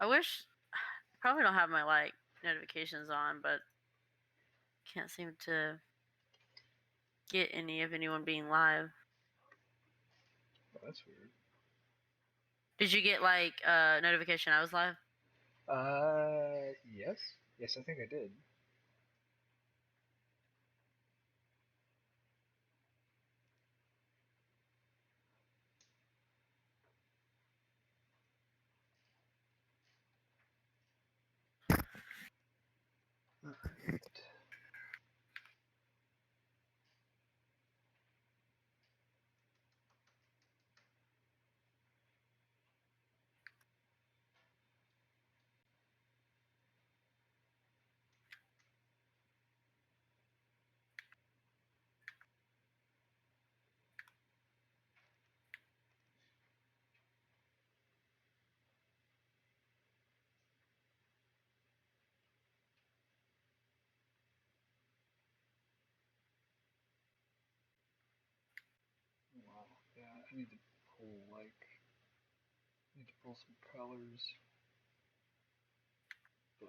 I wish I probably don't have my like notifications on, but can't seem to get any of anyone being live. Oh, that's weird. Did you get like a notification I was live? Yes. Yes, I think I did. Alright. Wow. Yeah, I need to pull some colors, but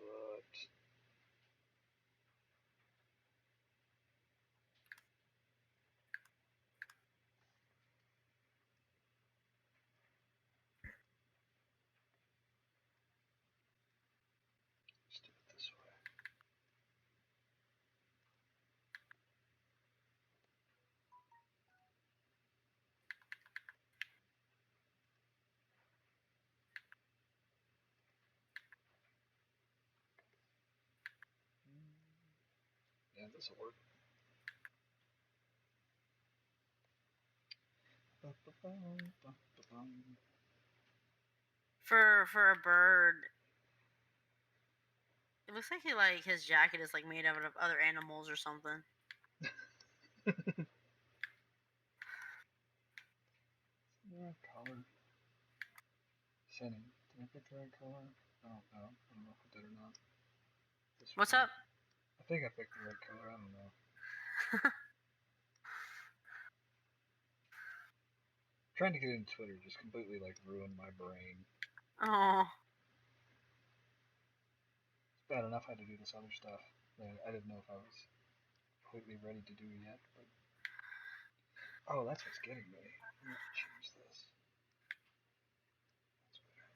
let's do it this way. Yeah, this will work. For a bird, it looks like his jacket is like made out of other animals or something. Yeah, color. Setting. Did I pick the right color? I don't know. I don't know if I did or not. This What's one. up? I think I picked the right color. I don't know. Trying to get into Twitter just completely like ruined my brain. Oh, It's bad enough I had to do this other stuff that I didn't know if I was completely ready to do yet. But oh, that's what's getting me. I'm gonna have to change this. That's better.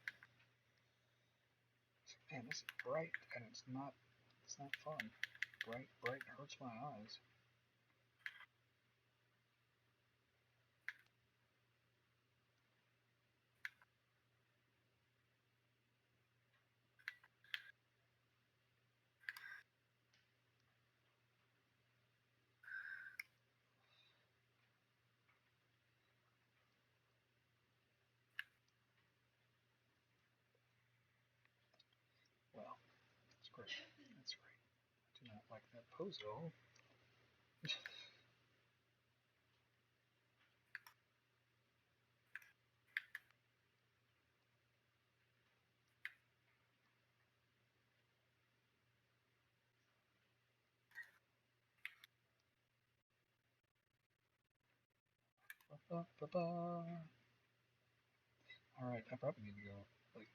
Man, this is bright and it's not. It's not fun. Bright hurts my eyes. Well, that's great. That's great. I do not like that pose at all. Alright, I probably need to go, like,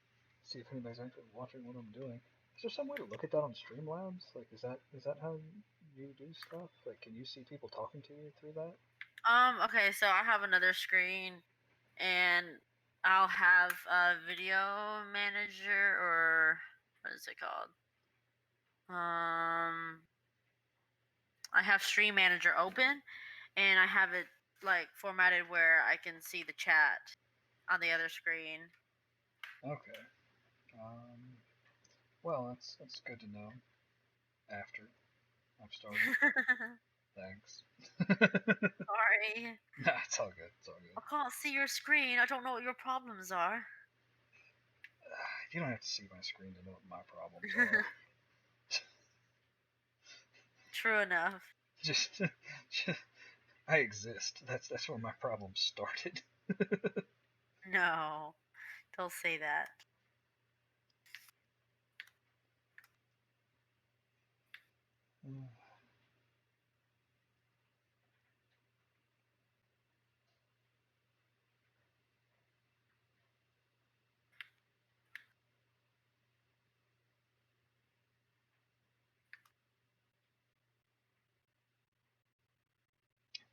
see if anybody's actually watching what I'm doing. Is there some way to look at that on Streamlabs? Like, is that how you do stuff? Like, can you see people talking to you through that? okay. So I have another screen, and I'll have a video manager, or what is it called? I have Stream Manager open, and I have it like formatted where I can see the chat on the other screen. Okay. Um, well, that's good to know. After I've started. Thanks. Sorry, Nah, it's all good. It's all good. I can't see your screen. I don't know what your problems are. You don't have to see my screen to know what my problems are. True enough. just, just, I exist. That's where my problems started. No, don't say that.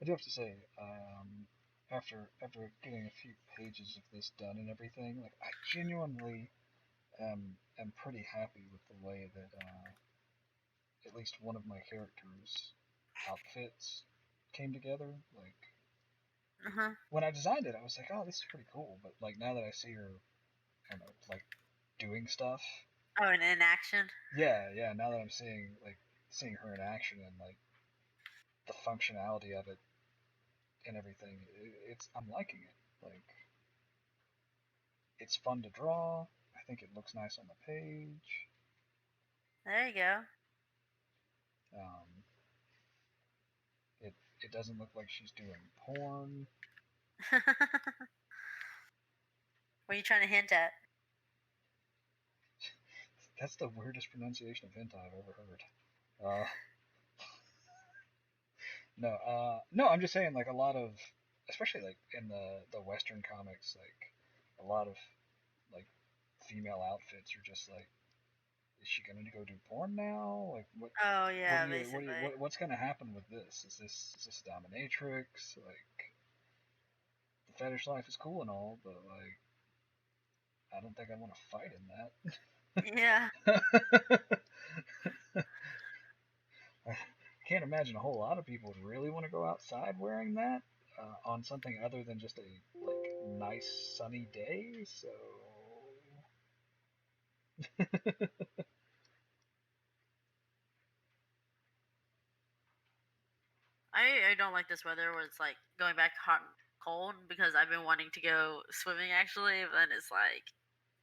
I do have to say, after getting a few pages of this done and everything, like I genuinely am pretty happy with the way that at least one of my characters' outfits came together. Like Uh-huh. when I designed it, I was like, oh, this is pretty cool. But like now that I see her, I don't know, like doing stuff. Oh, and in action. Yeah, yeah. Now that I'm seeing her in action and like the functionality of it and everything, it's I'm liking it. Like it's fun to draw. I think it looks nice on the page. There you go. Um, it doesn't look like she's doing porn. What are you trying to hint at? That's the weirdest pronunciation of hentai I've ever heard. Uh, no. I'm just saying, like a lot of, especially like in the Western comics, like a lot of like female outfits are just like, is she gonna go do porn now? Like Oh what do yeah, you basically. what's gonna happen with this? Is this a dominatrix? Like the fetish life is cool and all, but like I don't think I want to fight Yeah. in that. I can't imagine a whole lot of people would really want to go outside wearing that on something other than just a like nice sunny day. So I don't like this weather where it's like going back hot and cold because I've been wanting to go swimming actually, but then it's like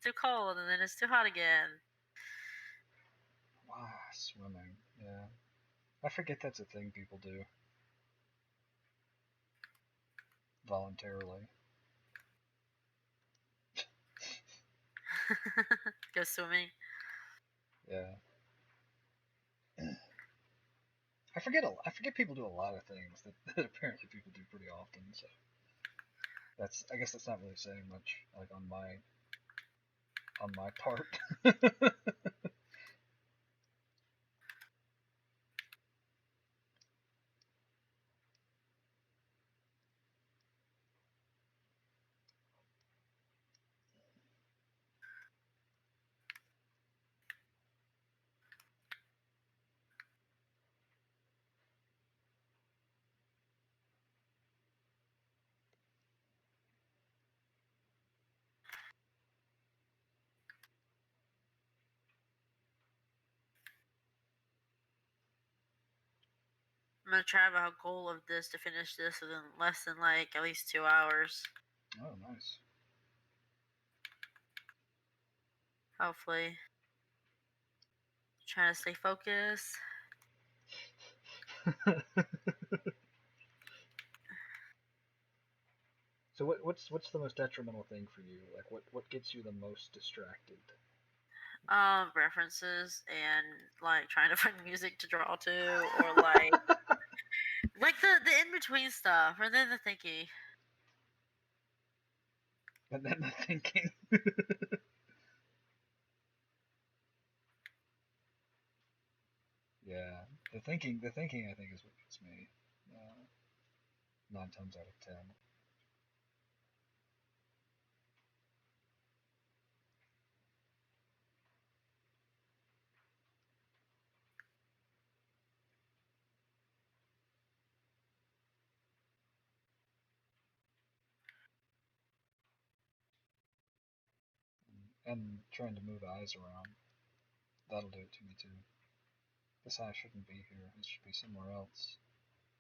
too cold and then it's too hot again. swimming, yeah. I forget that's a thing people do voluntarily. Go swimming. Yeah, I forget people do a lot of things that apparently people do pretty often. So I guess that's not really saying much like on my part. I'm gonna try about a goal of this to finish this within less than like at least 2 hours. Oh, nice. Hopefully. Trying to stay focused. So what's the most detrimental thing for you? Like what gets you the most distracted? References and like trying to find music to draw to or like the in between stuff or then the thinking. And then the thinking. Yeah, the thinking I think is what gets me. 9 times out of 10. And trying to move eyes around, that'll do it to me too. This eye shouldn't be here. It should be somewhere else.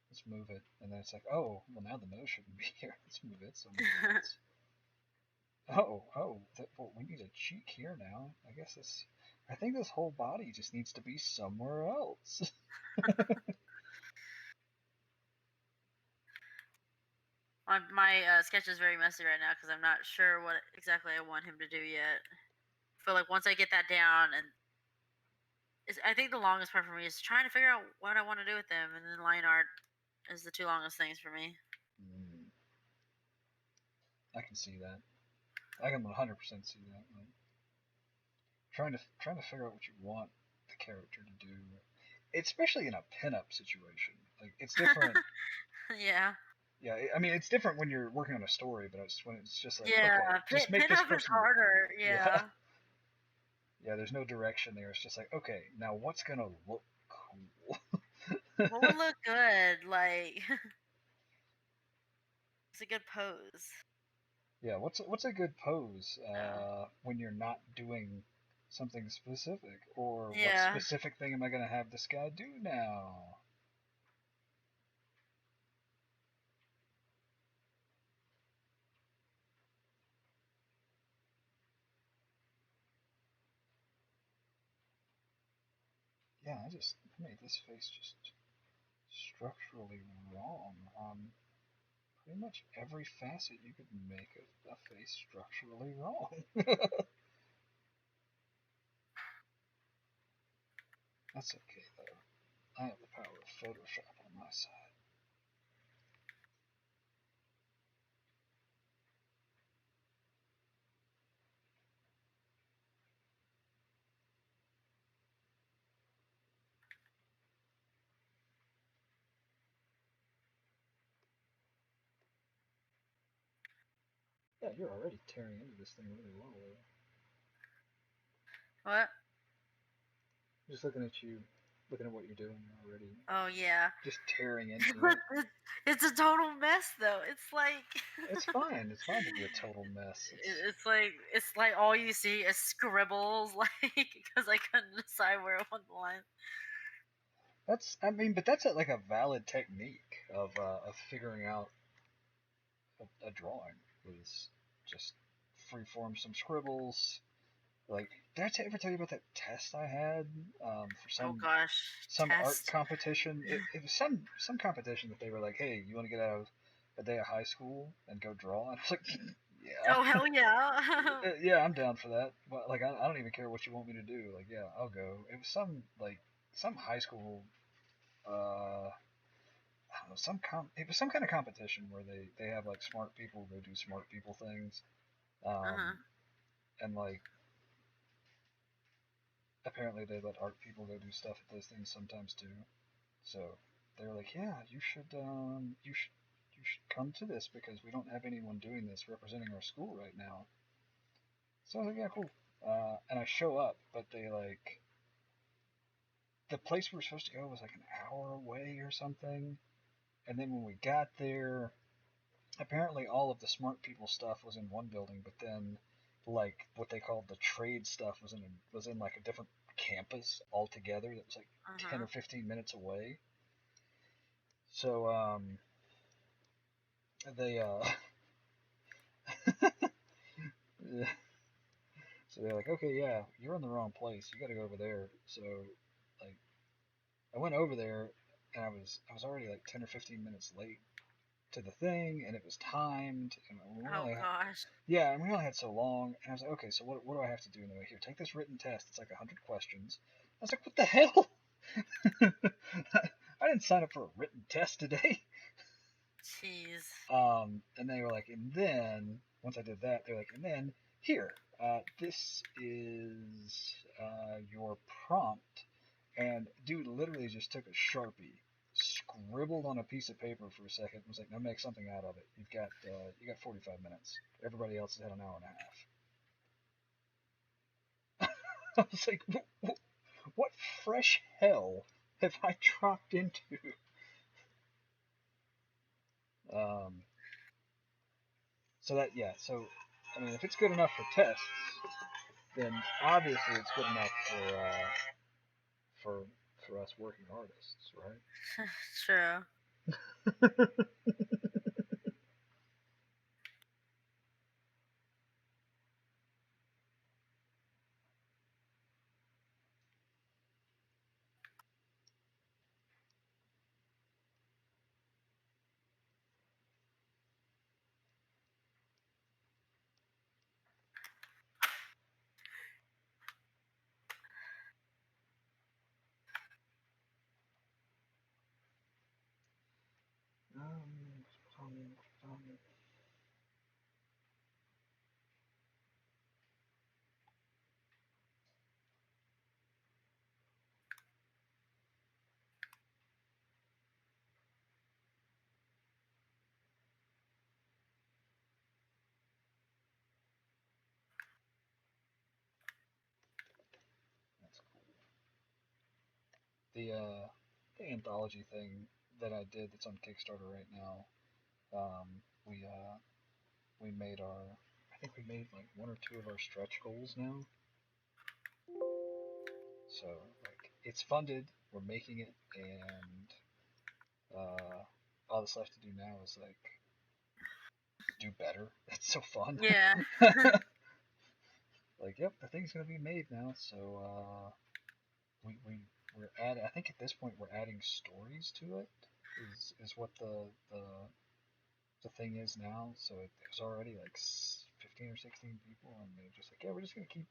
Let's move it. And then it's like, oh, well now the nose shouldn't be here. Let's move it somewhere else. Well, we need a cheek here now. I think this whole body just needs to be somewhere else. My sketch is very messy right now because I'm not sure what exactly I want him to do yet. I feel like once I get that down, and I think the longest part for me is trying to figure out what I want to do with them, and then line art is the two longest things for me. Mm, I can see that. I can 100% see that. Like, trying to figure out what you want the character to do, especially in a pinup situation. Like it's different. Yeah. Yeah, I mean it's different when you're working on a story, but it's when it's just like, Yeah. okay, just make this Pinup is person. harder. Yeah, Yeah. yeah. There's no direction there. It's just like, okay, now what's gonna look cool? What would look good? Like, it's a good pose. Yeah, what's a good pose Yeah. when you're not doing something specific, or what Yeah. specific thing am I gonna have this guy do now? Yeah, I made this face just structurally wrong on pretty much every facet you could make a face structurally wrong. That's okay though. I have the power of Photoshop on my side. Yeah, you're already tearing into this thing really well. What? Just looking at you, looking at what you're doing, you're already Oh yeah. just tearing into it. It's a total mess though. It's like It's fine. It's fine to be a total mess. it's like all you see is scribbles, like because I couldn't decide where I want the line. I mean, but that's like a valid technique of figuring out a drawing. Is just freeform some scribbles. Like, did I ever tell you about that test I had for Oh gosh, some art test. competition? It was some competition that they were like, hey, you want to get out of a day of high school and go draw? And I was like, yeah. Oh hell yeah. Yeah, I'm down for that. But like, I don't even care what you want me to do. Like, yeah, I'll go. It was some high school. I don't know, it was some kind of competition where they have like smart people go do smart people things, Uh-huh. and like apparently they let art people go do stuff at those things sometimes too. So they were like, yeah, you should come to this because we don't have anyone doing this representing our school right now. So I was like, yeah, cool. And I show up, but they like the place we were supposed to go was like an hour away or something. And then when we got there, apparently all of the smart people stuff was in one building, but then like what they called the trade stuff was in like a different campus altogether that was like 10 Uh-huh. or 15 minutes away. So they so they're like, okay, yeah, you're in the wrong place. You got to go over there. So like I went over there and I was already like 10 or 15 minutes late to the thing, and it was timed, and Oh gosh. yeah, and we only had so long, and I was like, okay, so what do I have to do now? Here, take this written test. It's like 100 questions. I was like, what the hell? I didn't sign up for a written test today. Jeez. And they were like, and then once I did that, they're like, and then here, this is your prompt. And dude literally just took a sharpie, scribbled on a piece of paper for a second, and was like, now make something out of it. You got 45 minutes. Everybody else has had an hour and a half. I was like, what fresh hell have I dropped into? Um, so that yeah, so I mean, if it's good enough for tests, then obviously it's good enough for for us working artists, True. right? the anthology thing that I did that's on Kickstarter right now. Um, we made our I think we made like one or two of our stretch goals now. So like it's funded, we're making it, and all that's left to do now is like do better. It's so fun. Yeah. Like, yep, the thing's gonna be made now. So we're adding. I think at this point we're adding stories to it. Is what the thing is now. So there's already like 15 or 16 people, and they're just like, yeah, we're just gonna keep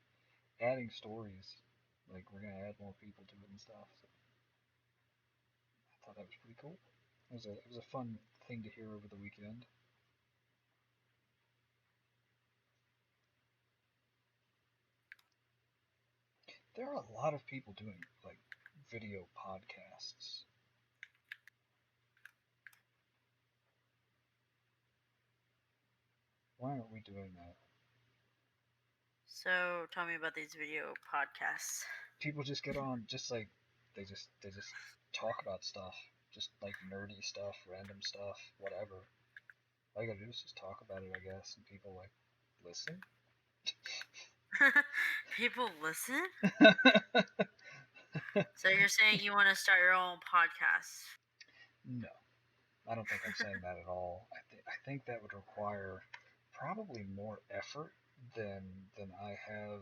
adding stories. Like we're gonna add more people to it and stuff. So I thought that was pretty cool. It was a fun thing to hear over the weekend. There are a lot of people doing like video podcasts. Why aren't we doing that? So tell me about these video podcasts. People just get on, just like they just talk about stuff, just like nerdy stuff, random stuff, whatever. All you gotta do is just talk about it, I guess, and people like listen. People listen? So you're saying you want to start your own podcast? No, I don't think I'm saying that at all. I think that would require probably more effort than I have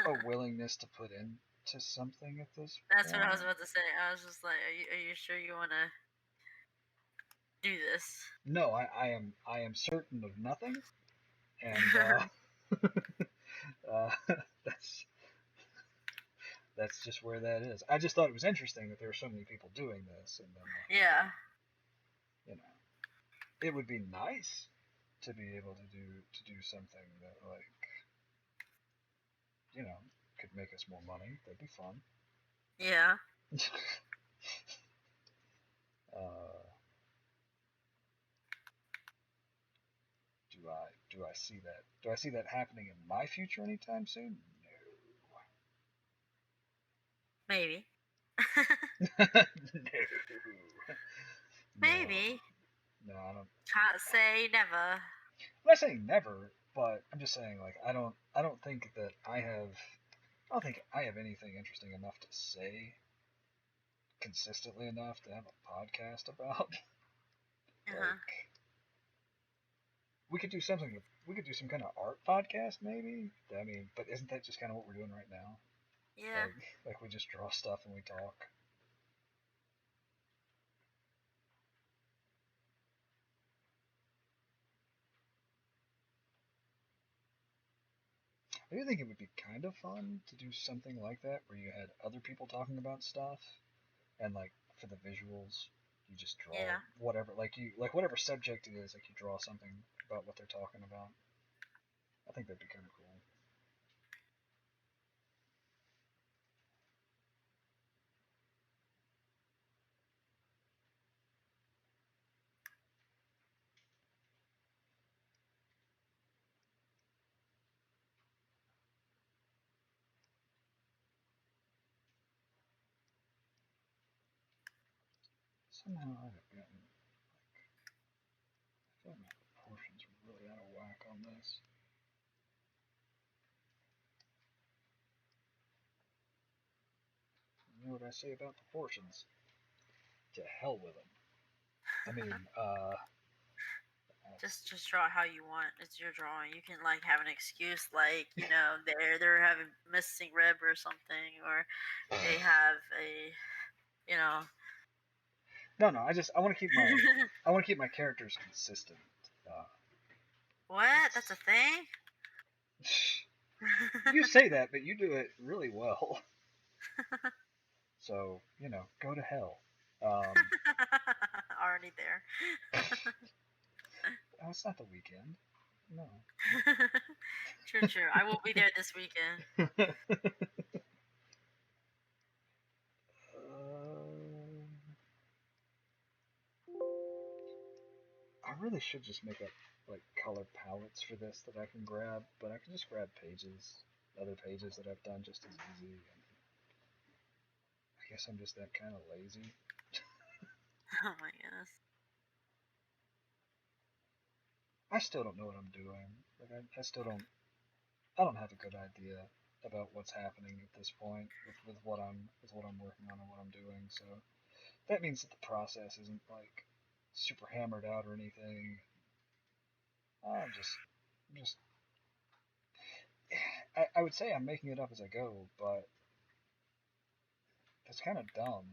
a willingness to put into something at this That's what I was point. about to say. I was just like, are you sure you want to do this? No, I am certain of nothing, and uh, that's that's just where that is. I just thought it was interesting that there were so many people doing this, and then like, Yeah. you know, it would be nice to be able to do something that like could make us more money. That'd be fun. Yeah. uh, do I see that? Do I see that happening in my future anytime soon? Maybe. No. No. Maybe. No, I don't. Can't say never. I'm not saying never, but I'm just saying like I don't think that I don't think I have anything interesting enough to say consistently enough to have a podcast about. Uh-huh. Like we could do something. We could do some kind of art podcast, maybe. I mean, but isn't that just kind of what we're doing right now? Yeah. Like we just draw stuff and we talk. I do think it would be kind of fun to do something like that, where you had other people talking about stuff, and like for the visuals, you just draw Yeah. whatever, like whatever subject it is, like you draw something about what they're talking about. I think that'd be kind of cool. Somehow I have gotten I feel like my proportions are really out of whack on this. You know what I say about proportions? To hell with them. I mean, Just draw how you want. It's your drawing. You can like have an excuse, like they're having missing rib or something, or they have a you know. no, no. I want to keep my characters consistent. Uh, What? That's a thing? you say that, but you do it really well. So go to hell. Already there. Oh, it's not the weekend. No. True, true. I will be there this weekend. I really should just make up like color palettes for this that I can grab, but I can just grab other pages that I've done just as easy. And I guess I'm just that kind of lazy. Oh my goodness. I still don't know what I'm doing. Like I still don't. I don't have a good idea about what's happening at this point with what I'm working on and what I'm doing. So that means that the process isn't like super hammered out or anything. I'm just. I would say I'm making it up as I go, but that's kind of dumb.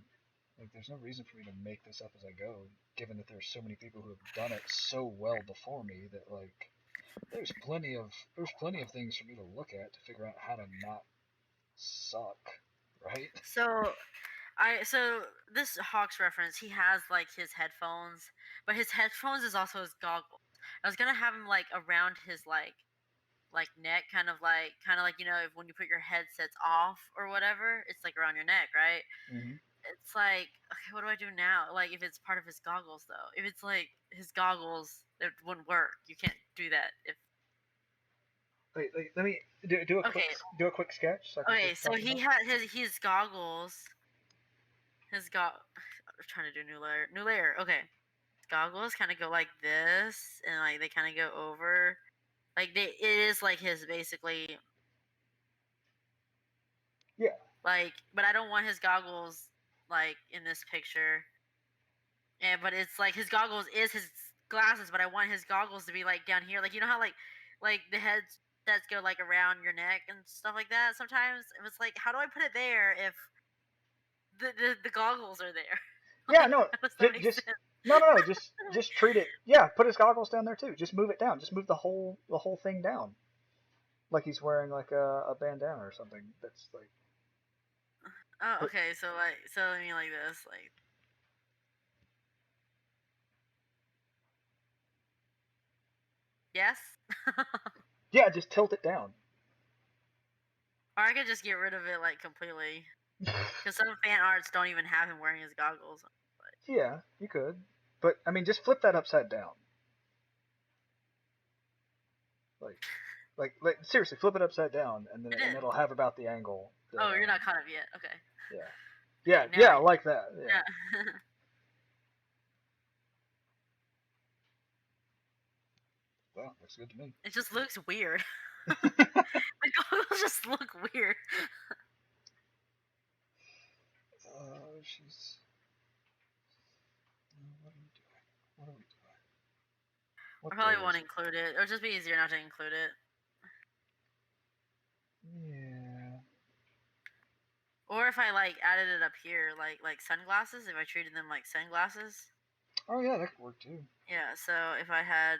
Like, there's no reason for me to make this up as I go, given that there's so many people who have done it so well before me that like there's plenty of things for me to look at to figure out how to not suck, right? So this Hawks reference, he has like his headphones, but his headphones is also his goggles. I was gonna have him like around his neck, kind of like if when you put your headsets off or whatever, it's like around your neck, right? Hmm. It's like, okay, what do I do now? Like if it's part of his goggles though, if it's like his goggles, it wouldn't work. You can't do that. If Wait, let me do a okay, quick sketch so I can see what okay, you're so talking he about. had his goggles. His go. I'm trying to do new layer. New layer. Okay, goggles kind of go like this, and like they kind of go over. Like it is like his basically Yeah, like, but I don't want his goggles like in this picture. And but it's like his goggles is his glasses, but I want his goggles to be like down here, like how like the heads that go like around your neck and stuff like that. Sometimes it was like, how do I put it there if the goggles are there? yeah, Like, no, how does that just, make just sense? no, just treat it. Yeah, put his goggles down there too. Just move it down. Just move the whole thing down, like he's wearing like a bandana or something. That's like Oh, put. okay. So I mean like this, like yes, or Yeah, just tilt it down. I could just get rid of it like completely. Because some fan arts don't even have him wearing his goggles. But Yeah, you could, but I mean, just flip that upside down. Like, like seriously, flip it upside down, and then I and did. it'll have about the angle that. Oh, you're not caught up yet. Okay. Yeah, Okay. yeah, Now yeah, I. like that. Yeah. Yeah. Well, looks good to me. It just looks weird. The goggles just look weird. She's. What are we doing? What are we doing? I What day probably is won't it? include it. It'll just be easier not to include it. Yeah. Or if I like added it up here, like sunglasses, if I treated them like sunglasses. Oh yeah, that could work too. Yeah, so if I had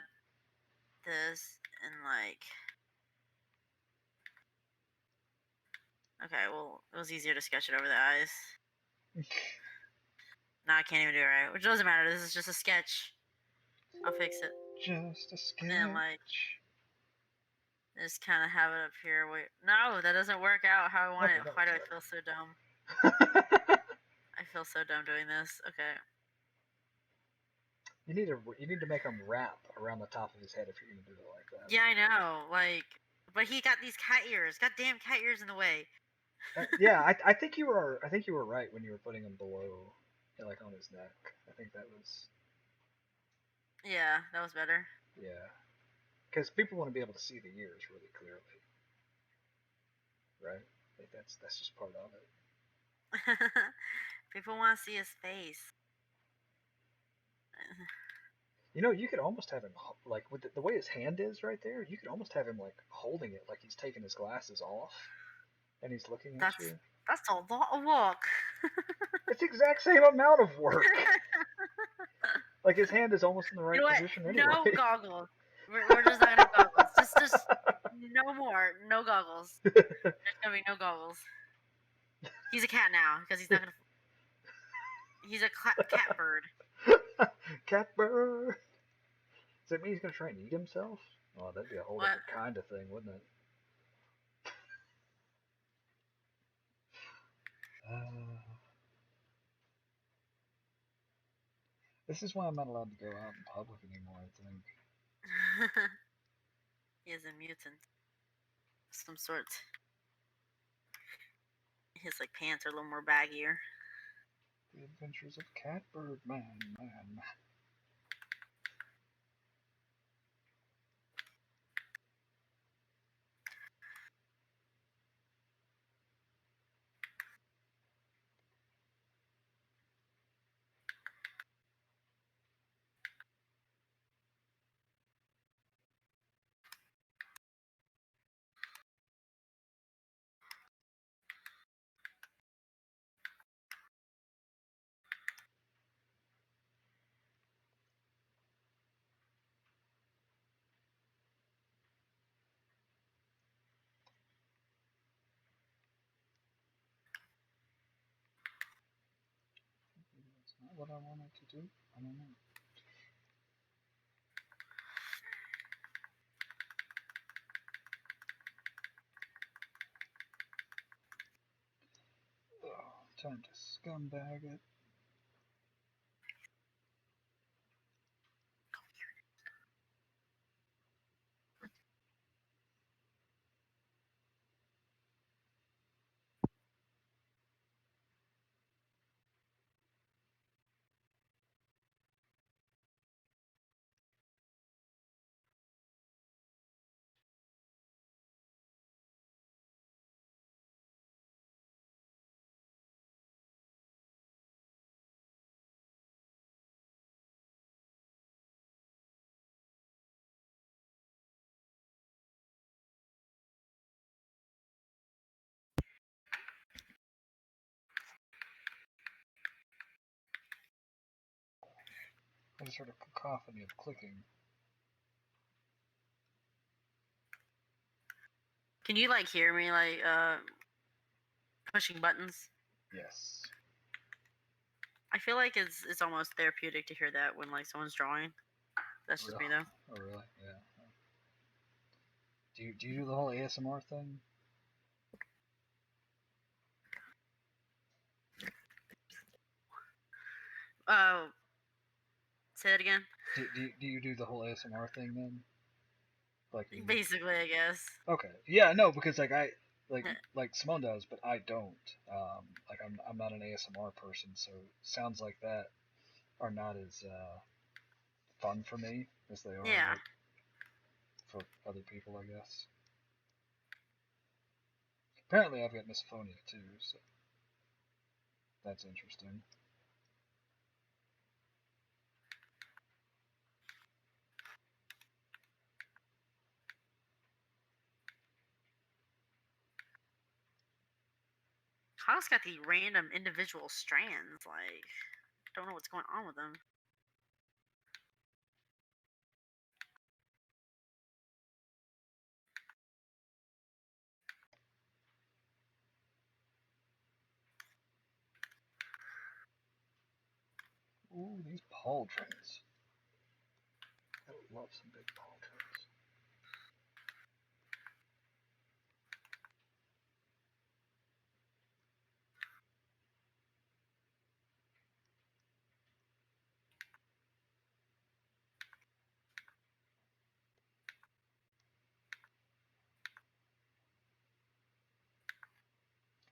this and like okay, well it was easier to sketch it over the eyes. Now I can't even do it right. Which doesn't matter, this is just a sketch. I'll fix it. Just a And like sketch. just kinda have it up here. Wait, no, that doesn't work out how I want Okay, it. that Why do I looks feel so dumb? better. I feel so dumb doing this. Okay. you need to make him wrap around the top of his head if you're gonna do it like that. Yeah, I know. Like, but he got these cat ears. Goddamn cat ears in the way. Yeah, I think you were right when you were putting him below, like on his neck. I think that was Yeah, that was better. yeah, because people want to be able to see the ears really clearly, right? Like that's just part of it. People want to see his face. You could almost have him like with the way his hand is right there. You could almost have him like holding it like he's taking his glasses off and he's looking at That's you. that's a lot of work. It's the exact same amount of work. Like his hand is almost in the You right know what? position anyway. No goggles. We're just not gonna have goggles. Just no more. No goggles. There's gonna be no goggles. He's a cat now because he's not gonna. He's a cat bird. Catbird. Does that mean he's gonna try and eat himself? Oh, that'd be a whole What? different kind of thing, wouldn't it? Uh, this is why I'm not allowed to go out in public anymore. I think. He is a mutant of some sort. His like pants are a little more baggier. The Adventures of Catbird Man. That's not what I wanted to do. I don't know. Oh, time to scumbag it. I just heard a cacophony of clicking. Can you like hear me like pushing buttons? Yes. I feel like it's almost therapeutic to hear that when like someone's drawing. That's just me though. Oh, really? Yeah. Do you do the whole ASMR thing? Oh, say that again. Do you do the whole ASMR thing then? Like you? Basically, I guess. Okay. Yeah. No, because like Yeah. like Simone does, but I don't. Like I'm not an ASMR person, so sounds like that are not as fun for me as they are Yeah. like for other people, I guess. Apparently, I've got misophonia too, so that's interesting. Kyle's got the random individual strands. Like, don't know what's going on with them. Ooh, these pauldrons. I love some big pauldrons.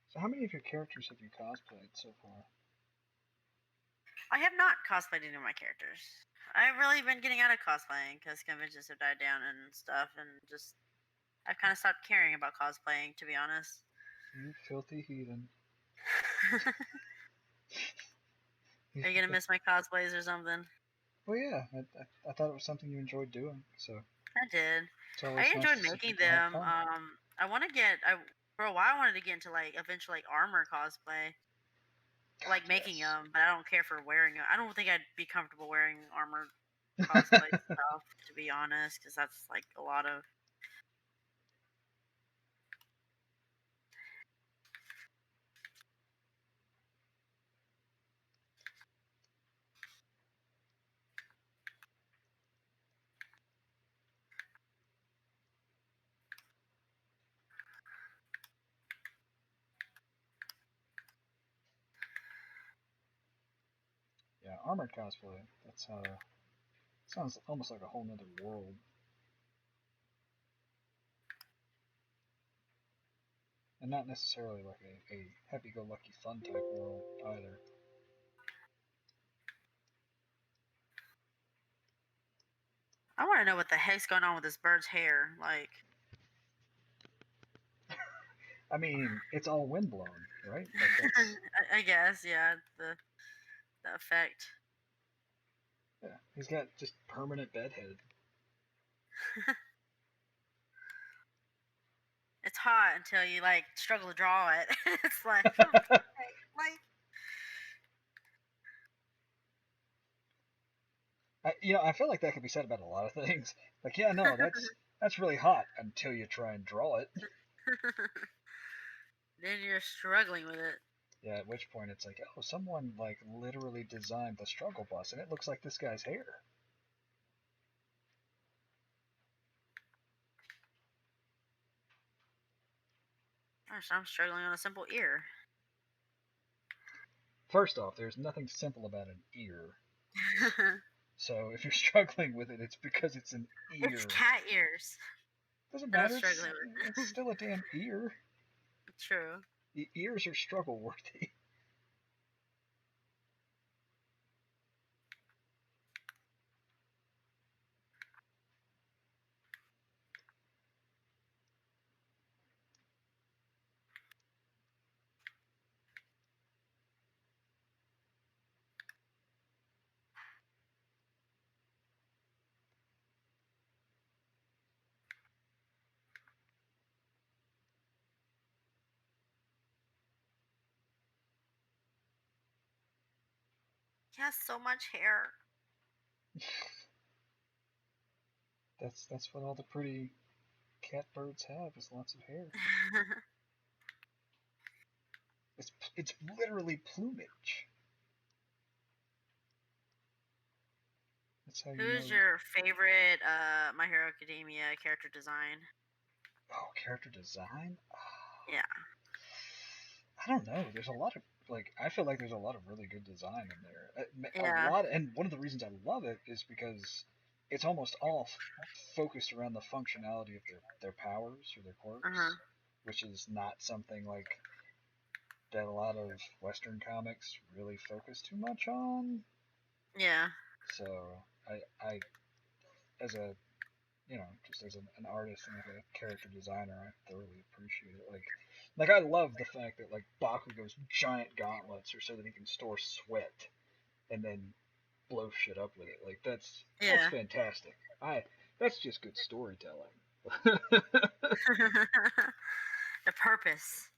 So, how many of your characters have you cosplayed so far? I have not cosplayed any of my characters. I've really been getting out of cosplaying because conventions have died down and stuff, and just I've kind of stopped caring about cosplaying, to be honest. You filthy heathen. Are you gonna miss my cosplays or something? Well, yeah, I thought it was something you enjoyed doing, so I did. it's I always nice enjoyed to see making people have them. fun. I want to get. I For a while I wanted to get into like eventually like armor cosplay, God, like making yes. them, but I don't care for wearing it. I don't think I'd be comfortable wearing armor cosplay stuff, to be honest, because that's like a lot of. Yeah, armored cosplay. That's sounds almost like a whole nother world, and not necessarily like a happy-go-lucky fun type world either. I want to know what the heck's going on with this bird's hair. Like, I mean, it's all windblown, right? Like that's I guess, yeah, the effect. yeah. He's got just permanent bedhead. It's hot until you like struggle to draw it. It's like, what the heck? Like, I feel like that could be said about a lot of things. Like, yeah, no, that's really hot until you try and draw it. then you're struggling with it. Yeah, at which point it's like, oh, someone like literally designed the struggle bus, and it looks like this guy's hair. Gosh, I'm struggling on a simple ear. First off, there's nothing simple about an ear. So if you're struggling with it, it's because it's an It's ear. cat ears Doesn't that I'm matter. struggling It's with. still a damn ear. True. The ears are struggle worthy. He has so much hair. That's what all the pretty catbirds have is lots of hair. It's literally plumage. That's how you know. Who's your favorite My Hero Academia character design? Oh, character design. Yeah. I don't know. There's a lot of like I feel like there's a lot of really good design in there. A Yeah. lot, and one of the reasons I love it is because it's almost all focused around the functionality of their powers or their Uh-huh. quirks, which is not something like that a lot of Western comics really focus too much on. Yeah. So I as a just as an artist and like a character designer, I thoroughly appreciate it. Like I love the fact that like Bakugo's giant gauntlets are so that he can store sweat and then blow shit up with it. Like that's Yeah. fantastic. That's just good storytelling. The purpose.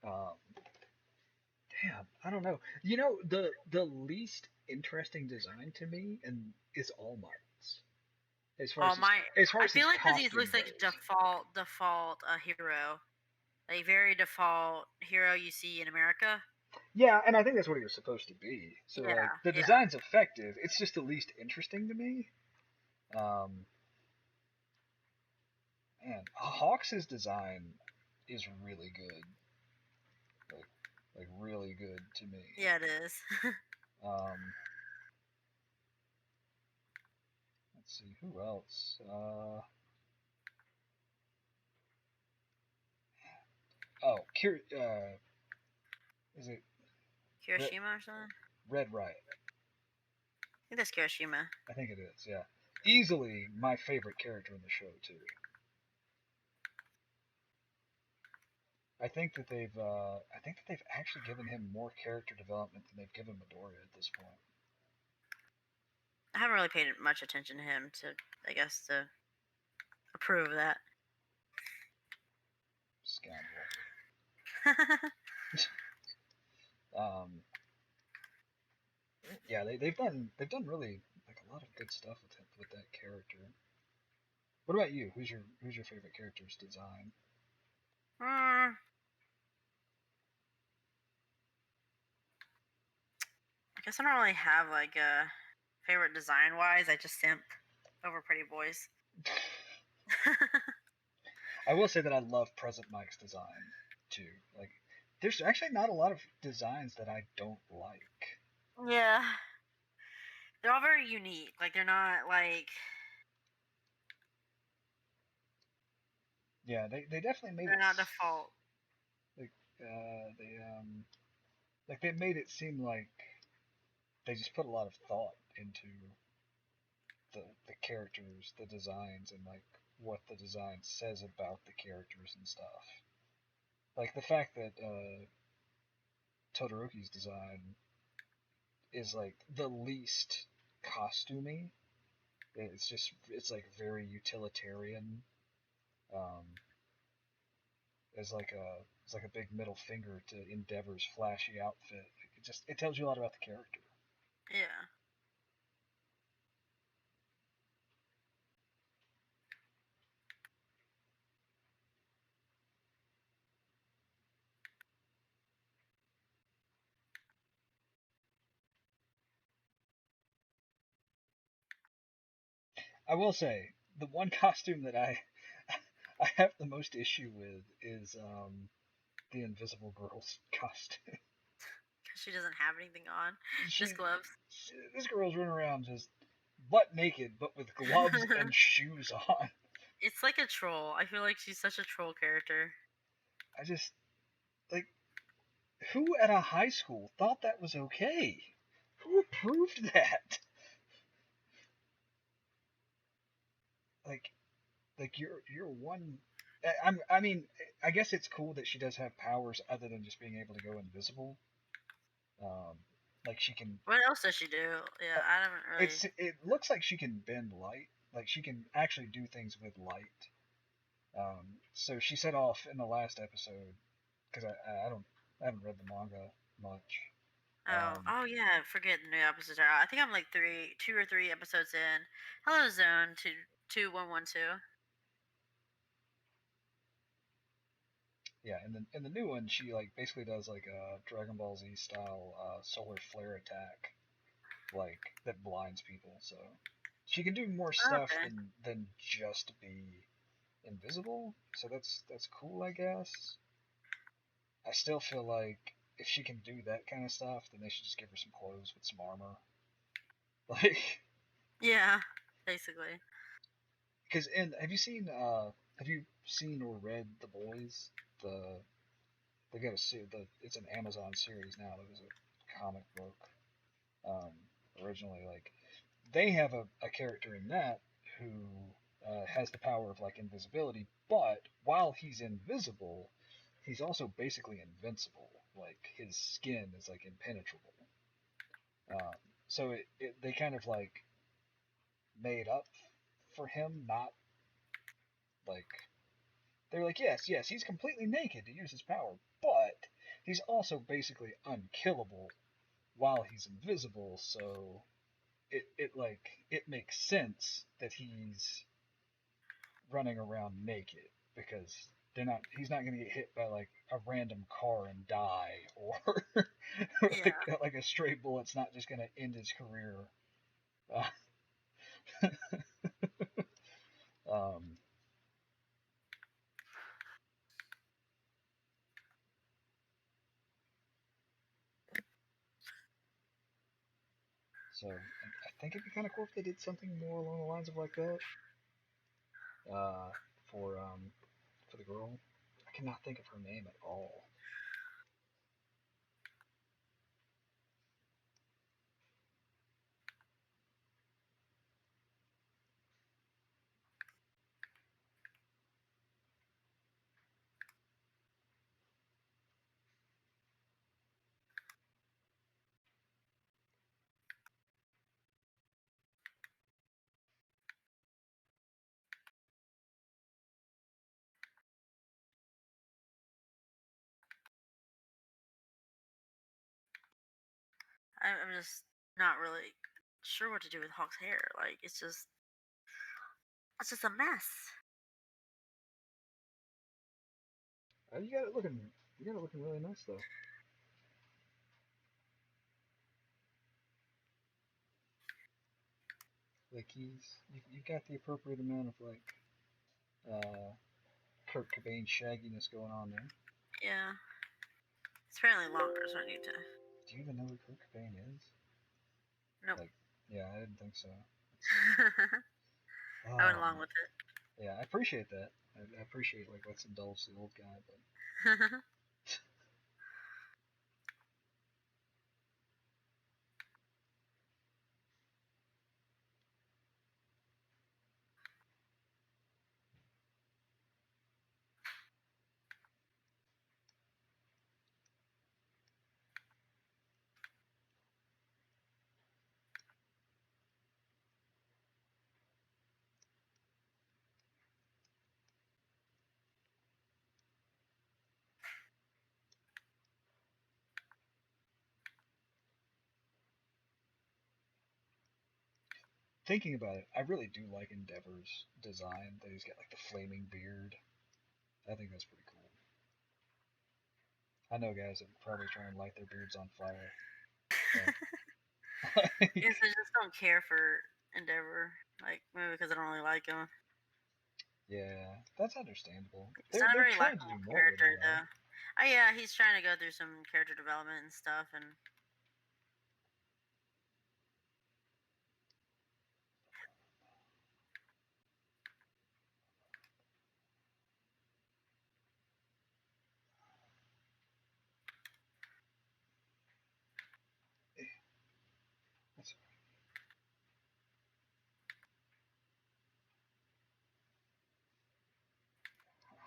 um, damn, I don't know. You know the least interesting design to me and is All Might's Oh my! as far I as his feel like because he costume looks like goes. default hero, like very default hero you see in America. Yeah, and I think that's what he was supposed to be. So Yeah. like the Yeah. design's effective. It's just the least interesting to me. Um, man, Hawks' design is really good. Like like really good to me. Yeah, it is. Um, let's see who else. Oh, is it Red, Kirishima or something. Red Riot? I think that's Kirishima. I think it is. Yeah, easily my favorite character in the show too. I think that they've actually given him more character development than they've given Midoriya at this point. I haven't really paid much attention to him to, I guess, to approve of that. Scoundrel. Yeah, they've done really like a lot of good stuff with that character. What about you? Who's your favorite character's design? Hmm, I guess I don't really have like a favorite design wise. I just simp over Pretty Boys. I will say that I love Present Mike's design too. Like, there's actually not a lot of designs that I don't like. Yeah, they're all very unique. Like they're not like Yeah, they definitely made they're it not default. like they made it seem like they just put a lot of thought into the characters, the designs, and like what the design says about the characters and stuff. Like the fact that Todoroki's design is like the least costumey. It's like very utilitarian. Um, as like a big middle finger to Endeavor's flashy outfit. It tells you a lot about the character. Yeah. I will say the one costume that I have the most issue with is the Invisible Girl's costume. Because she doesn't have anything on. she, Just gloves. this girl's running around just butt naked, but with gloves and shoes on. It's like a troll. I feel like she's such a troll character. I just like who at a high school thought that was okay? Who approved that? Like you're one. I mean, I guess it's cool that she does have powers other than just being able to go invisible. Um, like she can. What else does she do? Yeah, uh, I haven't really. it looks like she can bend light. Like she can actually do things with light. So she set off in the last episode because I haven't read the manga much. Oh yeah. I forget the new episodes are out. I think I'm like 2 or 3 episodes in. Hello, Zone 22112. Yeah, in the new one, she like basically does like a Dragon Ball Z style solar flare attack, like that blinds people. So she can do more stuff Okay. than just be invisible. So that's cool, I guess. I still feel like if she can do that kind of stuff, then they should just give her some clothes with some armor. Like, Yeah, basically. because in have you seen or read The Boys? The they got it's an Amazon series now. It was a comic book um, originally. Like they have a character in that who has the power of like invisibility, but while he's invisible, he's also basically invincible. Like his skin is like impenetrable. Um, so they kind of like made up for him, not like they're like yes he's completely naked to use his power, but he's also basically unkillable while he's invisible. So it makes sense that he's running around naked because he's not going to get hit by like a random car and die or Yeah. like a stray bullet's not just going to end his career. Uh, um, so I think it'd be kind of cool if they did something more along the lines of like that uh, for for the girl. I cannot think of her name at all. I'm just not really sure what to do with Hawk's hair. Like it's just a mess. You got it looking really nice though. Like you've got the appropriate amount of like uh, Kurt Cobain shagginess going on there. Yeah. It's apparently longer, so I need to. Do you even know who Kurt Cobain is? Nope. Like, yeah, I didn't think so. I went Oh along man, with yeah, I appreciate that. I appreciate like let's indulge the old guy, but it. thinking about it, I really do like Endeavor's design. That he's got like the flaming beard. I think that's pretty cool. I know guys that probably try and light their beards on fire. But Yes, I just don't care for Endeavor. Like maybe because I don't really like him. yeah, that's understandable. He's They're not a they're very trying to do likable more with character him though. though. Oh yeah, he's trying to go through some character development and stuff, and That's,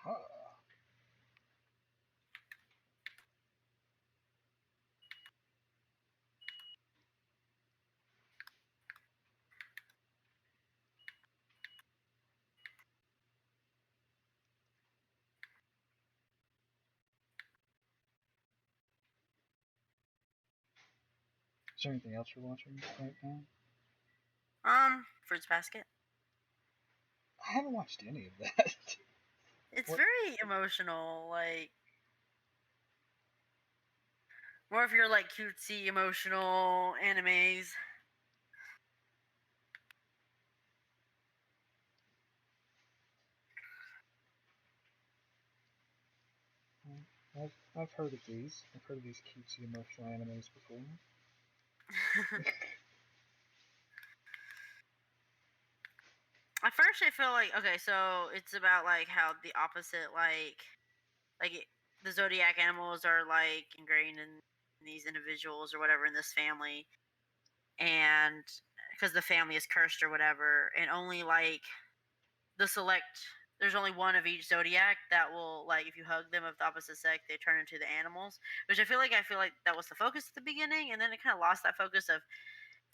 huh. Is there anything else you're watching right now? Fruits Basket. I haven't watched any of that. It's What? very emotional, like more of your like cutesy emotional animes. I've heard of these. I've heard of these cutesy emotional animes before. At first, I feel like okay, so it's about like how the opposite, the zodiac animals are like ingrained in these individuals or whatever in this family, and because the family is cursed or whatever, and only like the select there's only one of each zodiac that will like if you hug them of the opposite sex they turn into the animals, which I feel like that was the focus at the beginning, and then it kind of lost that focus of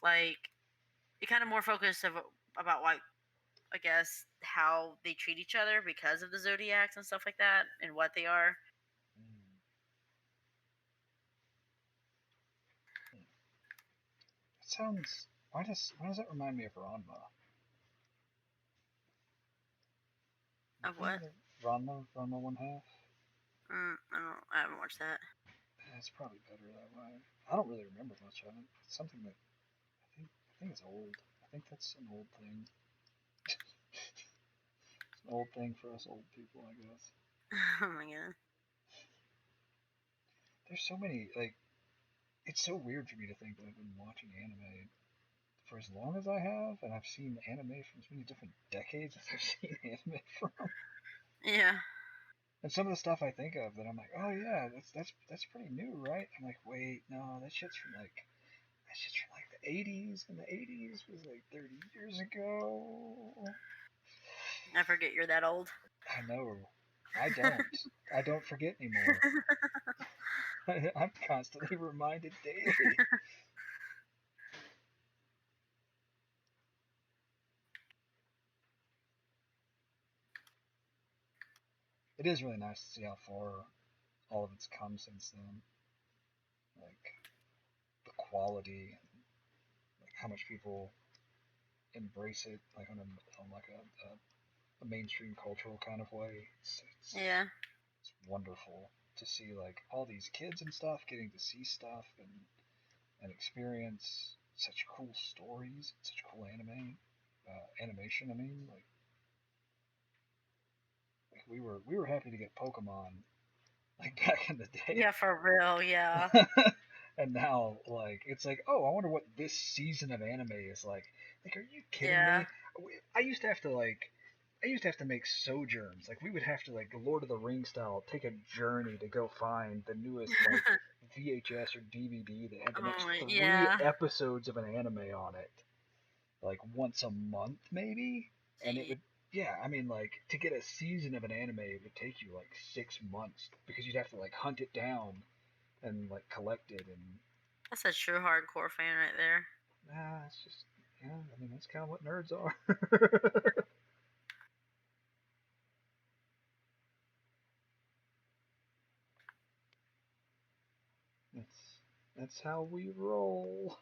like it kind of more focused of about like I guess how they treat each other because of the zodiacs and stuff like that and what they are. Mm. It sounds. Why does that remind me of Ranma? You Of what? familiar? Ranma one half. I haven't watched that. It's probably better that way. I don't really remember much of it. It's something that I think it's old. I think that's an old thing. It's an old thing for us old people, I guess. Oh my god. There's so many like. It's so weird for me to think that I've been watching anime for as long as I have, and I've seen anime from as many different decades as I've seen anime from. Yeah. And some of the stuff I think of that I'm like, oh yeah, that's pretty new, right? I'm like, wait, no, that shit's from like the 80s, and the 80s was like 30 years ago. I forget you're that old. I know. I don't. I don't forget anymore. I'm constantly reminded daily. It is really nice to see how far all of it's come since then. Like the quality and like how much people embrace it, like on a mainstream cultural kind of way. Yeah. It's wonderful to see like all these kids and stuff getting to see stuff and experience such cool stories, such cool animation. I mean, like we were happy to get Pokemon like back in the day. Yeah, for real. Yeah. And now, like, it's like, oh, I wonder what this season of anime is like. Like, are you kidding Yeah. me? I used to have to make sojourns. Like, we would have to like Lord of the Rings style take a journey to go find the newest like VHS or DVD that had the next three Yeah. episodes of an anime on it, like once a month maybe. And it Gee, would, yeah, I mean, like to get a season of an anime, it would take you like 6 months because you'd have to like hunt it down and like collect it and that's a true hardcore fan right there. nah, it's just yeah. I mean, that's kind of what nerds are. that's how we roll.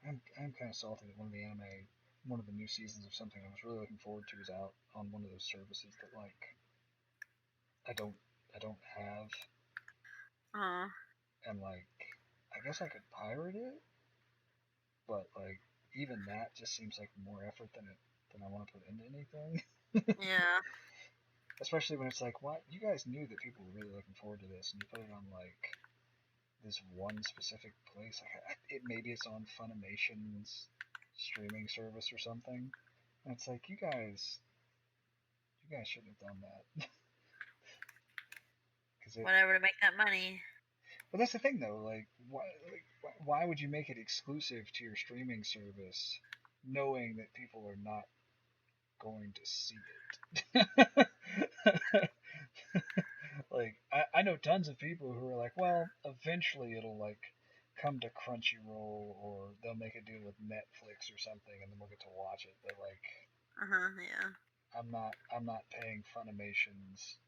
I'm kind of salty that one of the new seasons of something I was really looking forward to is out on one of those services that like I don't I don't have, Oh. and like I guess I could pirate it, but like even that just seems like more effort than I want to put into anything. Yeah. Especially when it's like, what, you guys knew that people were really looking forward to this, and you put it on like this one specific place. Like, maybe it's on Funimation's streaming service or something, and it's like you guys shouldn't have done that. Because it. Whatever to make that money. But that's the thing though. Why would you make it exclusive to your streaming service, knowing that people are not going to see it? Like I know tons of people who are like, well, eventually it'll like come to Crunchyroll or they'll make a deal with Netflix or something and then we'll get to watch it. But like Yeah. I'm not paying Funimation's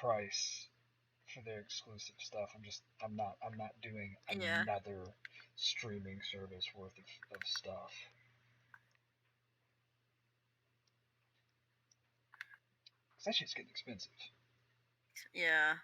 price for their exclusive stuff. I'm not doing Yeah. another streaming service worth of stuff. Cause that shit's getting expensive. Yeah.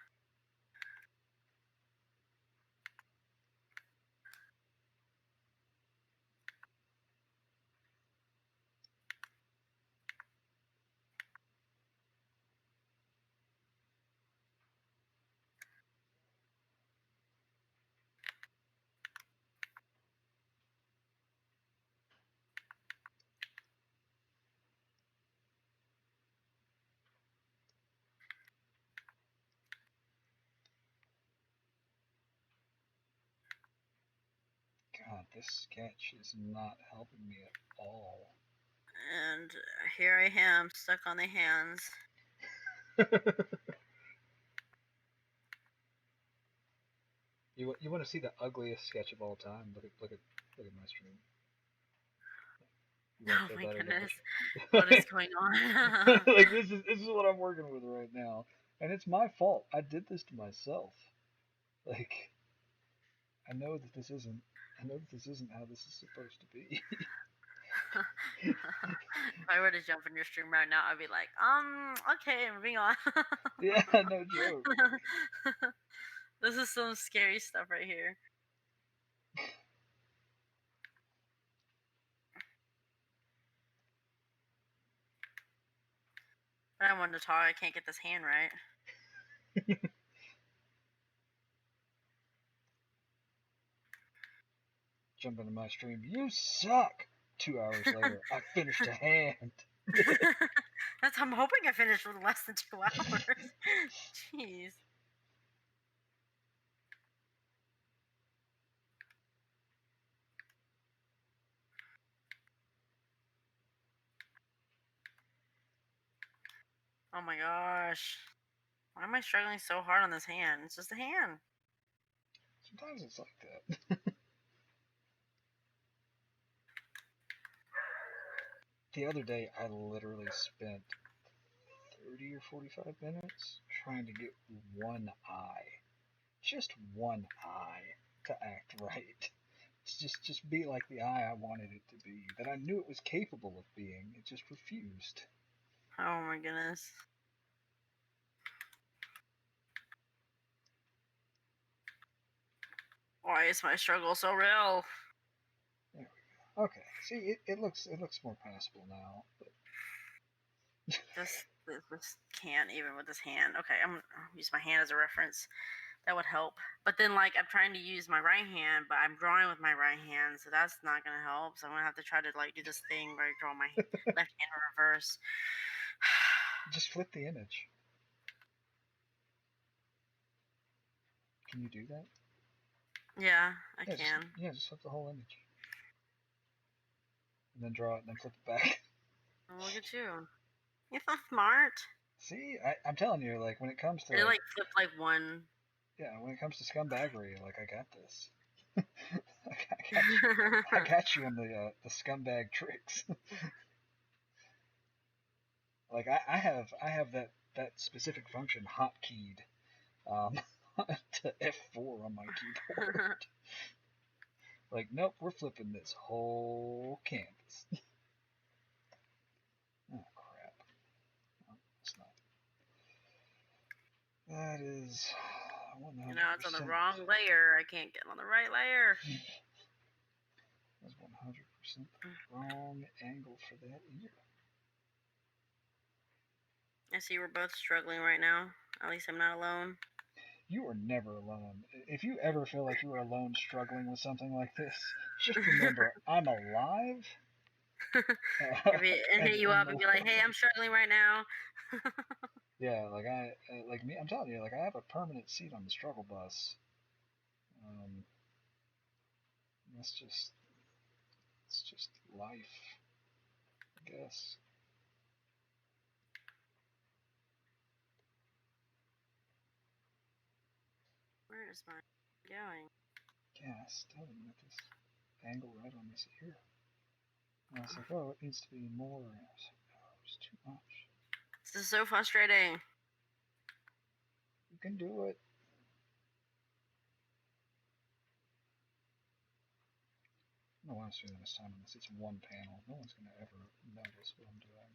God, this sketch is not helping me at all. And here I am, stuck on the hands. You want to see the ugliest sketch of all time? Look at my stream. You want Oh to feel my better goodness. about What is it? going on? Like this is what I'm working with right now, and it's my fault. I did this to myself. Like I know that this isn't. I know that this isn't how this is supposed to be. If I were to jump in your stream right now, I'd be like, okay, moving on. Yeah, no joke. This is some scary stuff right here. But I wanted to talk. I can't get this hand right. Jump into my stream. You suck. 2 hours later, I finished a hand. I'm hoping I finished with less than 2 hours. Jeez. Oh my gosh. Why am I struggling so hard on this hand? It's just a hand. Sometimes it's like that. The other day, I literally spent 30 or 45 minutes trying to get one eye, just one eye, to act right. Just be like the eye I wanted it to be, that I knew it was capable of being. It just refused. Oh my goodness. Why is my struggle so real? There we go. Okay, see, it looks more passable now. But This can't even with this hand. Okay, I'm gonna use my hand as a reference. That would help. But then, like, I'm trying to use my right hand, but I'm drawing with my right hand, so that's not gonna help. So I'm gonna have to try to like do this thing where I draw my left hand in reverse. just flip the image. Can you do that? Yeah, I Yeah, can. just flip the whole image. And then draw it, and then flip it back. Oh, look at you. You're so smart. See, I'm telling you, like, when it comes to, It like flipped like one. yeah, when it comes to scumbaggery, like, I got this. I got you on the scumbag tricks. Like, I have that specific function hotkeyed to F4 on my keyboard. Like, nope, we're flipping this whole canvas. Oh crap! No, it's not. That is 100%. Now it's on the wrong layer. I can't get on the right layer. That's 100% the wrong angle for that ear. I see we're both struggling right now. At least I'm not alone. You are never alone. If you ever feel like you are alone struggling with something like this, just remember, I'm alive. And hit you up and be like, "Hey, I'm struggling right now." Yeah, like like me. I'm telling you, like I have a permanent seat on the struggle bus. Um, that's just, it's just life, I guess. Where is mine going? Yeah, I still didn't get this angle right on this ear. And I was like, oh, it needs to be more. And I was like, oh, it's too much. This is so frustrating. You can do it. I don't know why I'm spending this time on this. It's one panel. No one's gonna ever notice what I'm doing.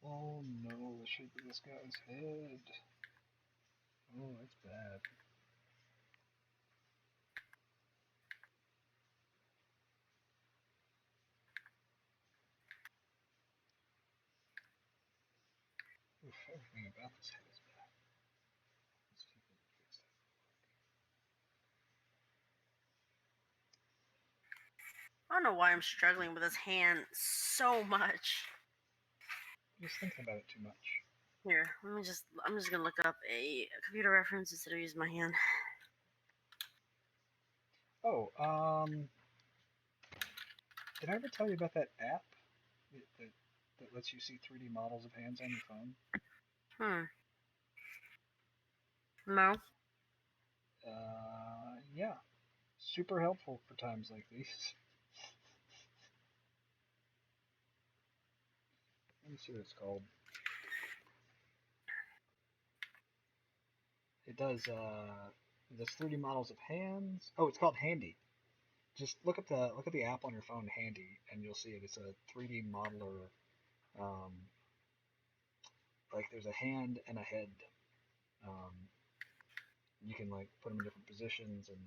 Oh no, the shape of this guy's head. Oh, that's bad. Oof, everything about this head is bad. Let's see if we can fix that. I don't know why I'm struggling with this hand so much. Just thinking about it too much. Here, I'm just gonna look up a computer reference instead of using my hand. Oh, did I ever tell you about that app that lets you see 3D models of hands on your phone? No. Yeah, super helpful for times like these. Let me see what it's called. It does 3D models of hands. Oh, it's called Handy. Just look at the app on your phone, Handy, and you'll see it. It's a 3D modeler. Um, like there's a hand and a head. Um, you can like put them in different positions and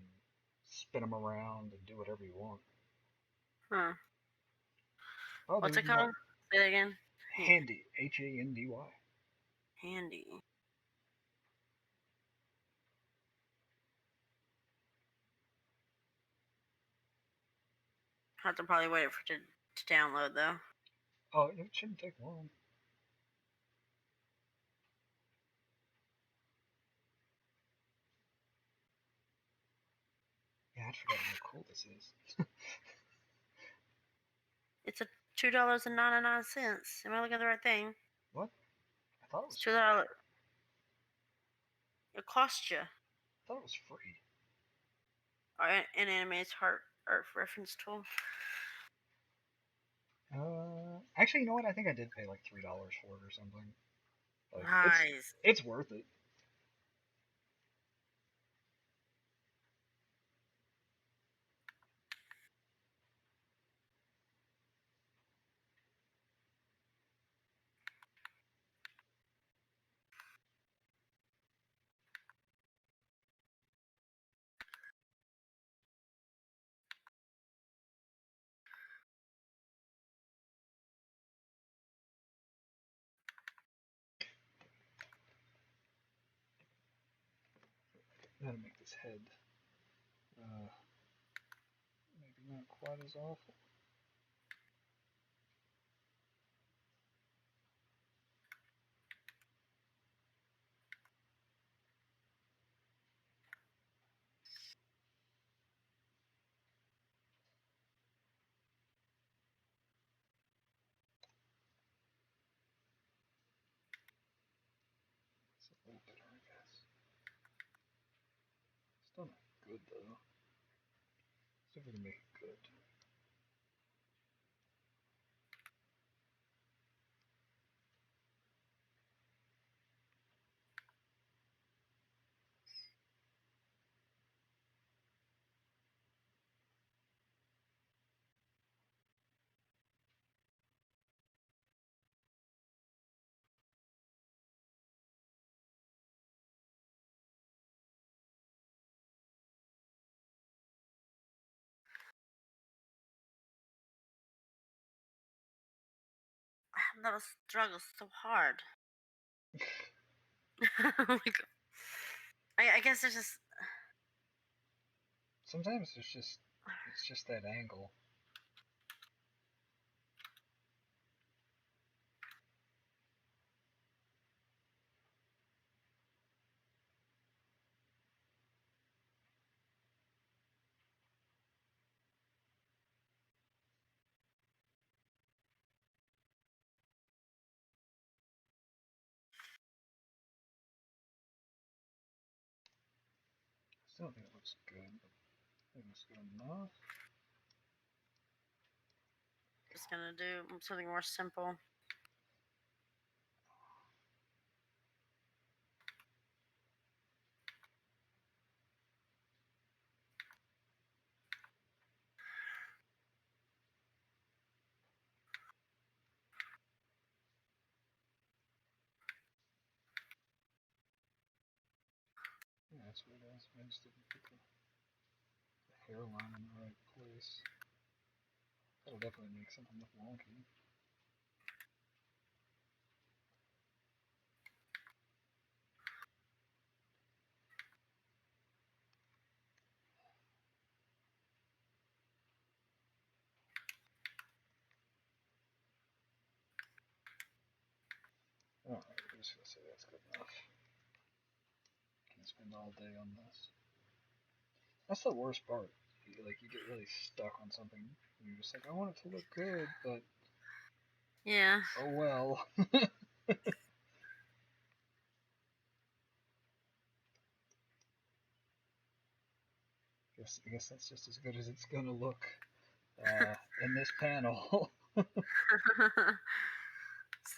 spin them around and do whatever you want. Huh. Oh, What's there's it called? Say that again. Handy. Handy. Handy. I have to probably wait for it to download though. Oh, it shouldn't take long. Yeah, I forgot how cool this is. It's a $2.99. Am I looking at the right thing? What? I thought it It's was $2. It costs you. I thought it was free. An animated art reference tool. Actually, you know what? I think I did pay like $3 for it or something. Like Nice. it's worth it. How to make this head maybe not quite as awful. It's a little better, I guess. Still not good though. See if we can make it good. That was struggle so hard. Like, I guess it's just. Sometimes it's just that angle. Still don't think it looks good, but I think it's good enough. Just gonna do something more simple. Yeah, that's what it is. I just didn't put the hairline in the right place. That'll definitely make something look wonky. Alright, I'm just gonna say that's good enough. Can't spend all day on this. That's the worst part. You get really stuck on something. You're just like, I want it to look good, but Yeah. oh well. I guess that's just as good as it's gonna look in this panel. It's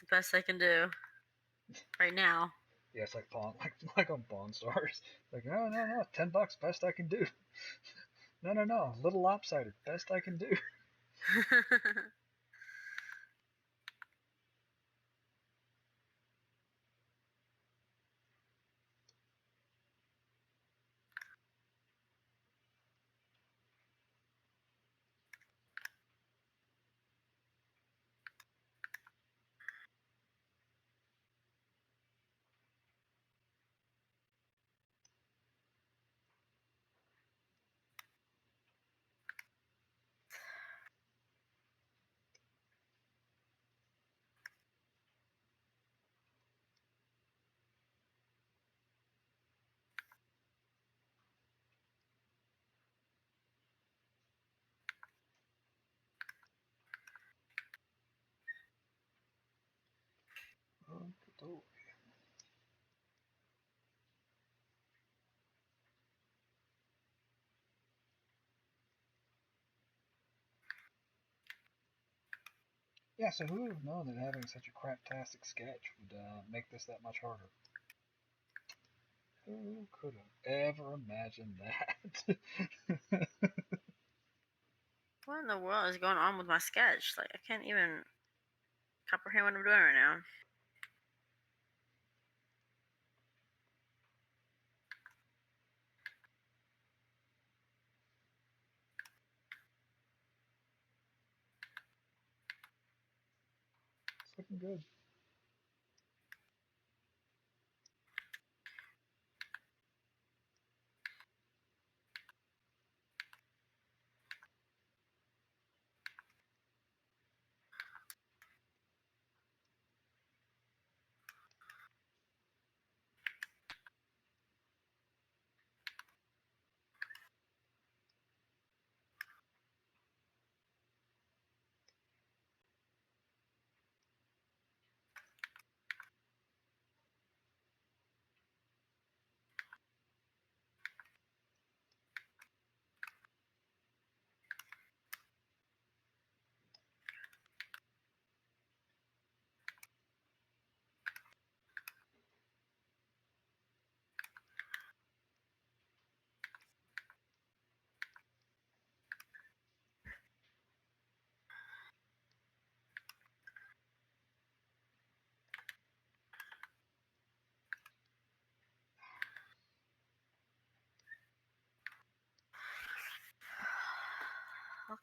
the best I can do right now. Yeah, it's like like on Pawn Stars. Like, no, $10, best I can do. No, little lopsided, best I can do. Oh, yeah, so who would have known that having such a craptastic sketch would make this that much harder? Who could have ever imagined that? What in the world is going on with my sketch? Like, I can't even comprehend what I'm doing right now. It's looking good.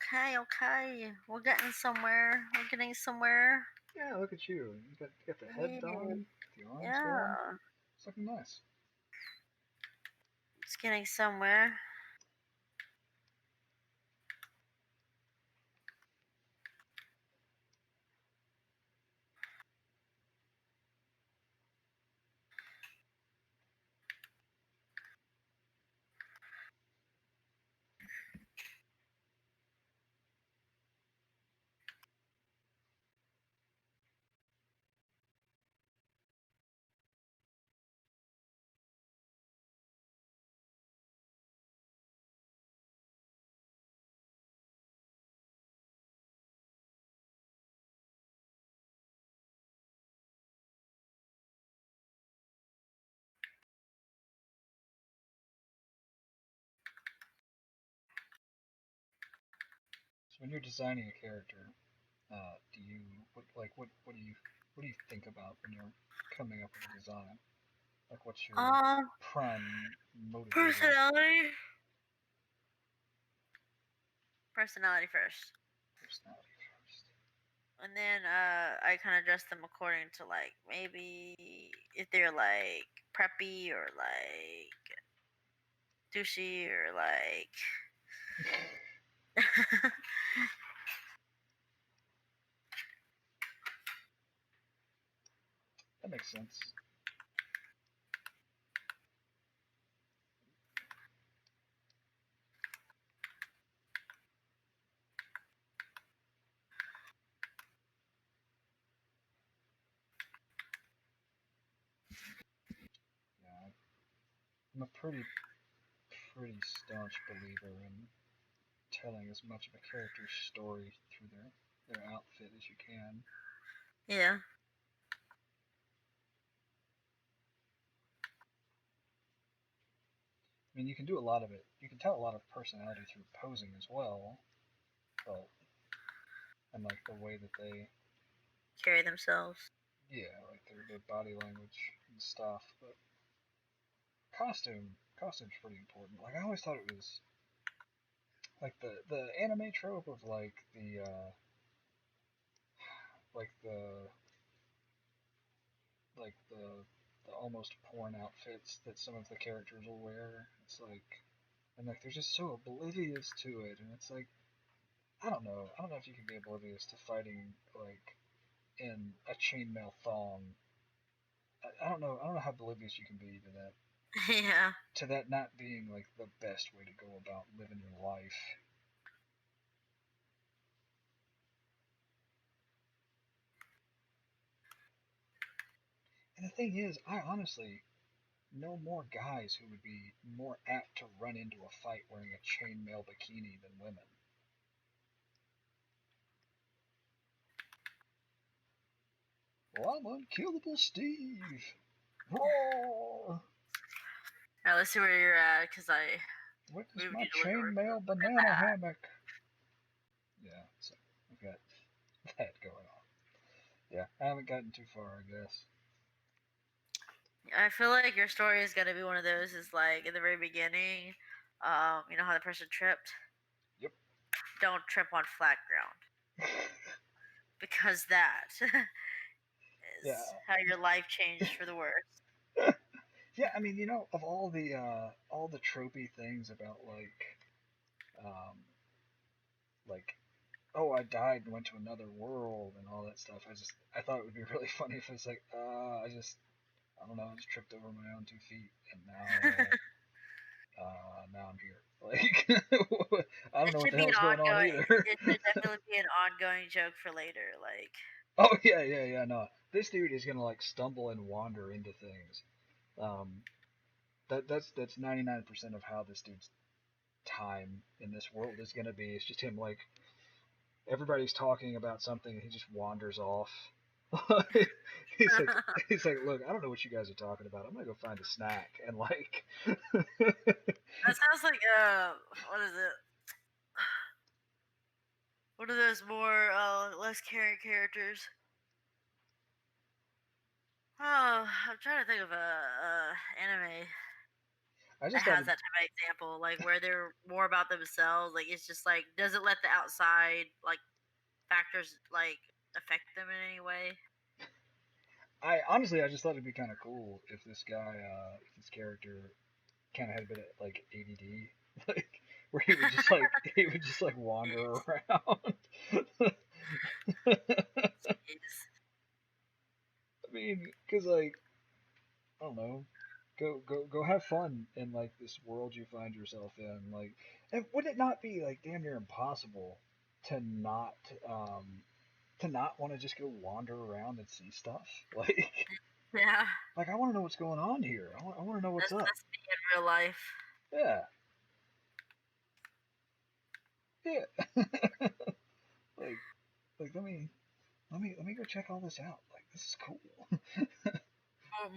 Okay. We're getting somewhere. We're getting somewhere. Yeah, look at you. You got the head Yeah. done, the arms done. Yeah. It's looking nice. It's getting somewhere. So when you're designing a character, do you what do you think about when you're coming up with a design? Like, what's your Um, prime motivator? personality. Personality first. Personality first. And then I kind of dress them according to like maybe if they're like preppy or like douchey or like That makes sense. Yeah, I'm a pretty staunch believer in telling as much of a character's story through their outfit as you can. yeah. I mean, you can do a lot of it. You can tell a lot of personality through posing as well, but and like the way that they, Carry themselves. yeah, like their body language and stuff. But costume's pretty important. Like I always thought it was like the anime trope of like the almost porn outfits that some of the characters will wear. It's like and like they're just so oblivious to it, and it's like I don't know. I don't know if you can be oblivious to fighting like in a chainmail thong. I don't know. I don't know how oblivious you can be Yeah. to that not being like the best way to go about living your life. And the thing is, I honestly know more guys who would be more apt to run into a fight wearing a chainmail bikini than women. Well, I'm unkillable Steve. Roar! Alright, let's see where you're at, because I Witness moved my you to look over chainmail at banana that. hammock. Yeah, so I've got that going on. Yeah, I haven't gotten too far, I guess. I feel like your story is gonna be one of those. Is like in the very beginning, you know how the person tripped. Yep. Don't trip on flat ground because that is Yeah. how your life changed for the worse. Yeah, I mean, of all the tropey things about um like oh, I died and went to another world and all that stuff. I thought it would be really funny if it's like, I don't know, I just tripped over my own 2 feet and now I'm here. Like I don't It know what should the be an hell's going on ongoing. either. It should definitely be an ongoing joke for later. Like, Oh yeah, no. This dude is gonna like stumble and wander into things. Um, that's 99% of how this dude's time in this world is gonna be. It's just him like everybody's talking about something and he just wanders off. he's like he's like, look, I don't know what you guys are talking about. I'm gonna go find a snack and like that sounds like what is it? One of those more less caring characters. Oh, I'm trying to think of a anime. I that just thought has it. that type of example, like where they're more about themselves. Like it's just like doesn't let the outside like factors like affect them in any way. I honestly, I just thought it'd be kind of cool if this guy, if this character, kind of had a bit of like ADD, like where he would just like wander Jeez. around. I Jeez. mean, cause like I don't know, go have fun in like this world you find yourself in. Like, and would it not be like damn near impossible to not um to not want to just go wander around and see stuff? Yeah, Like I want to know what's going on here. I want to know what's up. that's me in real life. Yeah, yeah. like let me go check all this out. Like this is cool.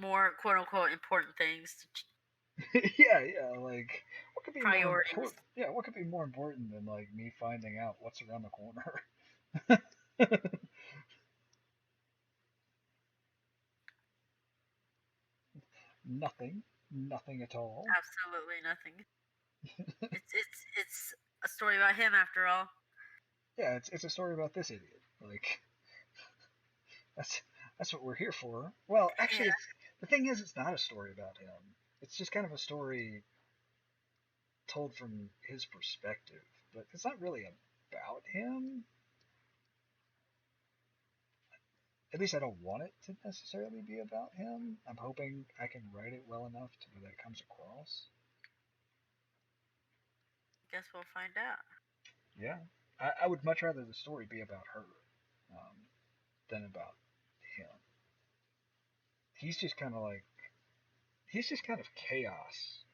More quote unquote important things, Yeah, yeah. Like what could be more priorities. important? Yeah, what could be more important than like me finding out what's around the corner? Nothing. Nothing at all. Absolutely nothing. It's a story about him after all. Yeah, it's a story about this idiot. Like that's that's what we're here for. Well, actually, Yeah, the thing is, it's not a story about him. It's just kind of a story told from his perspective, but it's not really about him. At least I don't want it to necessarily be about him. I'm hoping I can write it well enough to where that comes across. guess we'll find out. Yeah, I would much rather the story be about her um, than about him. He's just kind of like he's just kind of chaos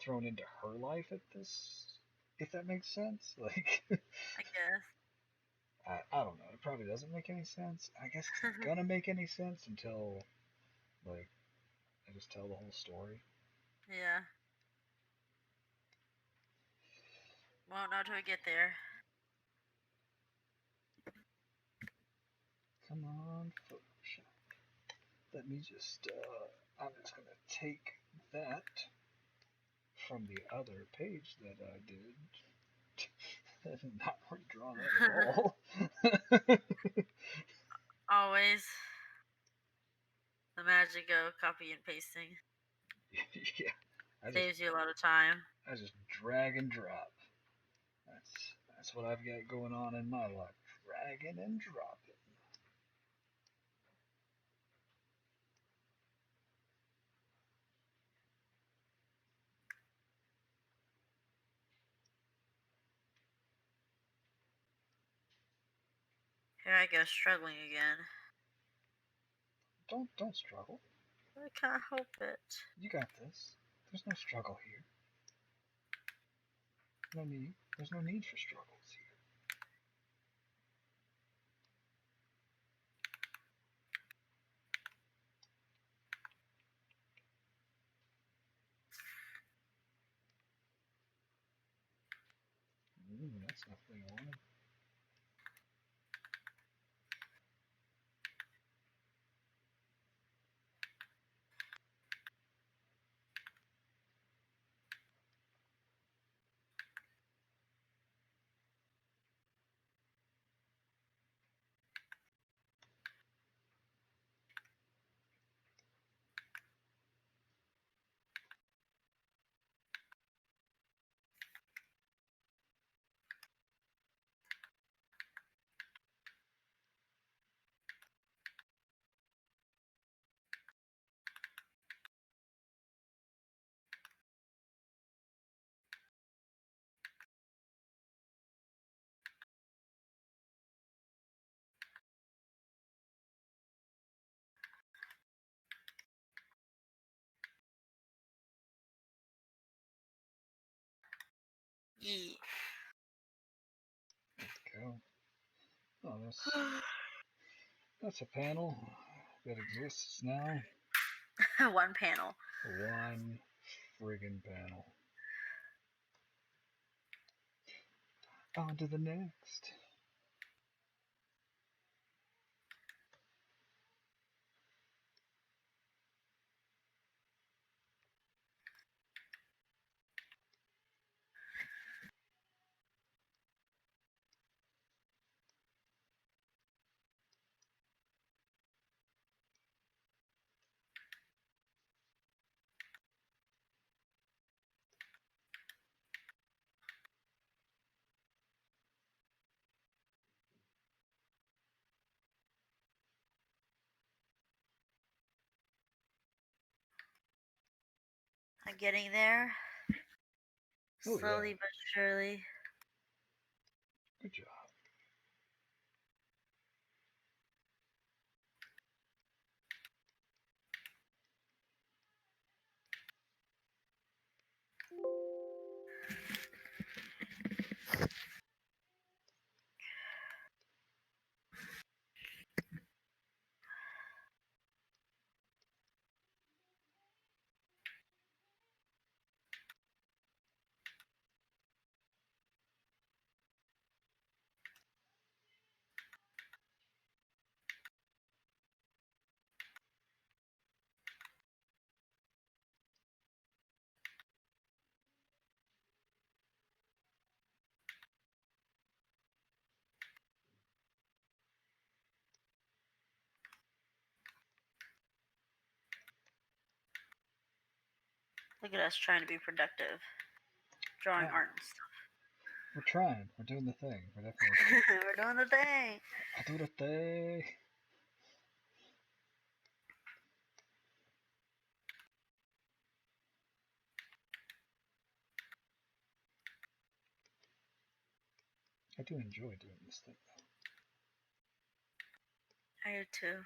thrown into her life at this, if that makes sense. Like I guess. I don't know. It probably doesn't make any sense. I guess it's not gonna make any sense until like I just tell the whole story. Yeah. Won't know till we get there. Come on, Photoshop. Let me just. I'm just gonna take that from the other page that I did. And not redraw that at all. Always the magic of copy and pasting Yeah, I just saves you a lot of time. I just drag and drop. That's what I've got going on in my life. Dragging and dropping. Here I go, struggling again. Don't struggle. I can't help it. You got this. There's no struggle here. No need. There's no need for struggles here. Ooh, that's not the thing I wanted. Yee. Go. Oh, that's a panel that exists now. One panel. One friggin' panel. On to the next. I'm getting there. Oh, yeah. Slowly but surely. Good job. Look at us trying to be productive. Drawing Yeah. art and stuff. We're trying. We're doing the thing. We're definitely. We're doing the thing. I do the thing. I do enjoy doing this thing, though. I do too.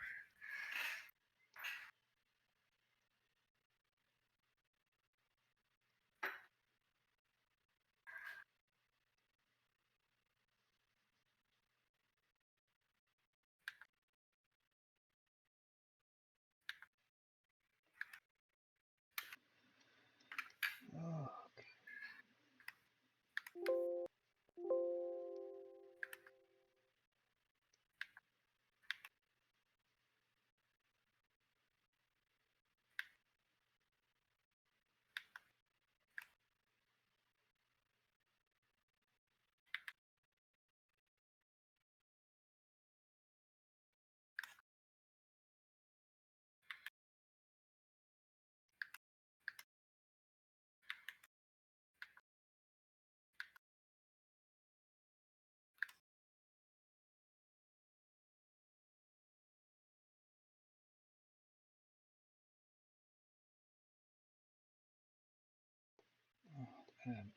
Oh, man.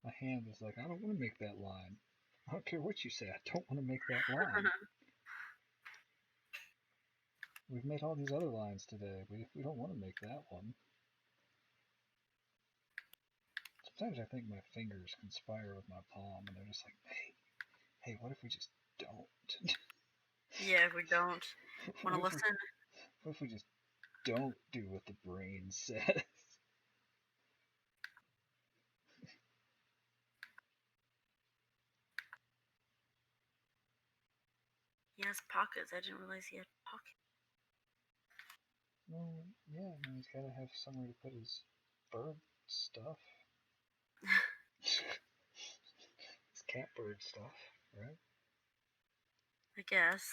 My hand is like, I don't want to make that line. I don't care what you say. I don't want to make that line. We've made all these other lines today. We don't want to make that one. Sometimes I think my fingers conspire with my palm, and they're just like, hey, what if we just don't? Yeah, if we don't want to listen. What if we just don't do what the brain says? He has pockets. I didn't realize he had pockets. Well, yeah, I mean, he's got to have somewhere to put his bird stuff. His cat bird stuff, right? I guess.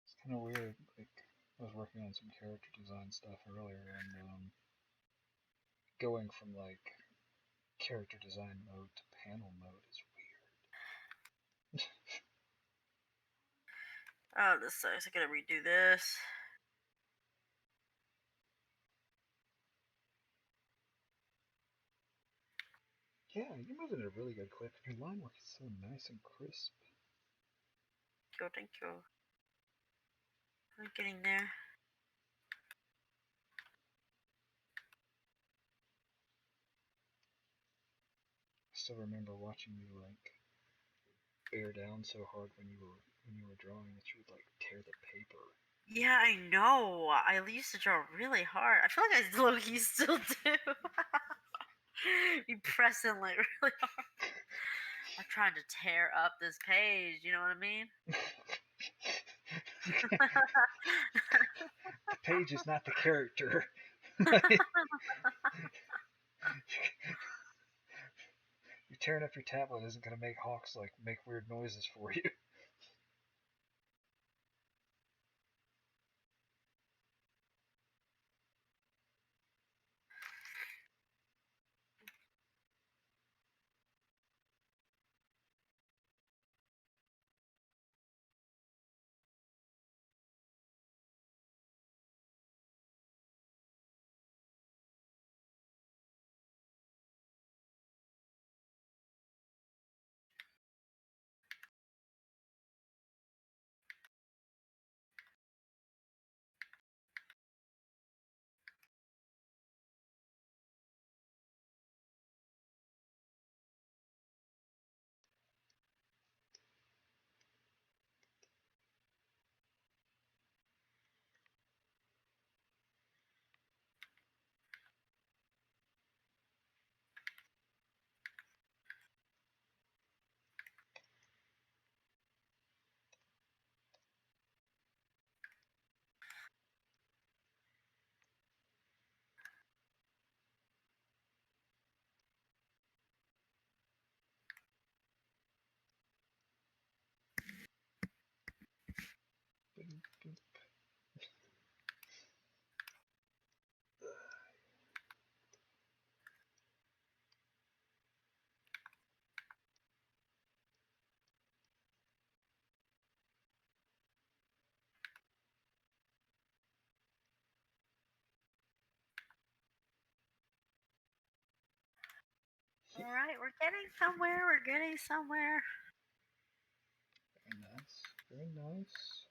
It's kind of weird. Like, I was working on some character design stuff earlier, and going from like character design mode to panel mode is weird. Oh, this sucks. I gotta redo this. Yeah, you're moving at a really good clip. Your line work is so nice and crisp. Thank you. I'm getting there. I still remember watching you like bear down so hard when you were drawing that you would like tear the paper. Yeah, I know. I used to draw really hard. I feel like I low-key still do. You press it like really hard. I'm trying to tear up this page. You know what I mean? The page is not the character. You tearing up your tablet isn't gonna make Hawks like make weird noises for you. we're getting somewhere. We're getting somewhere. Very nice. Very nice.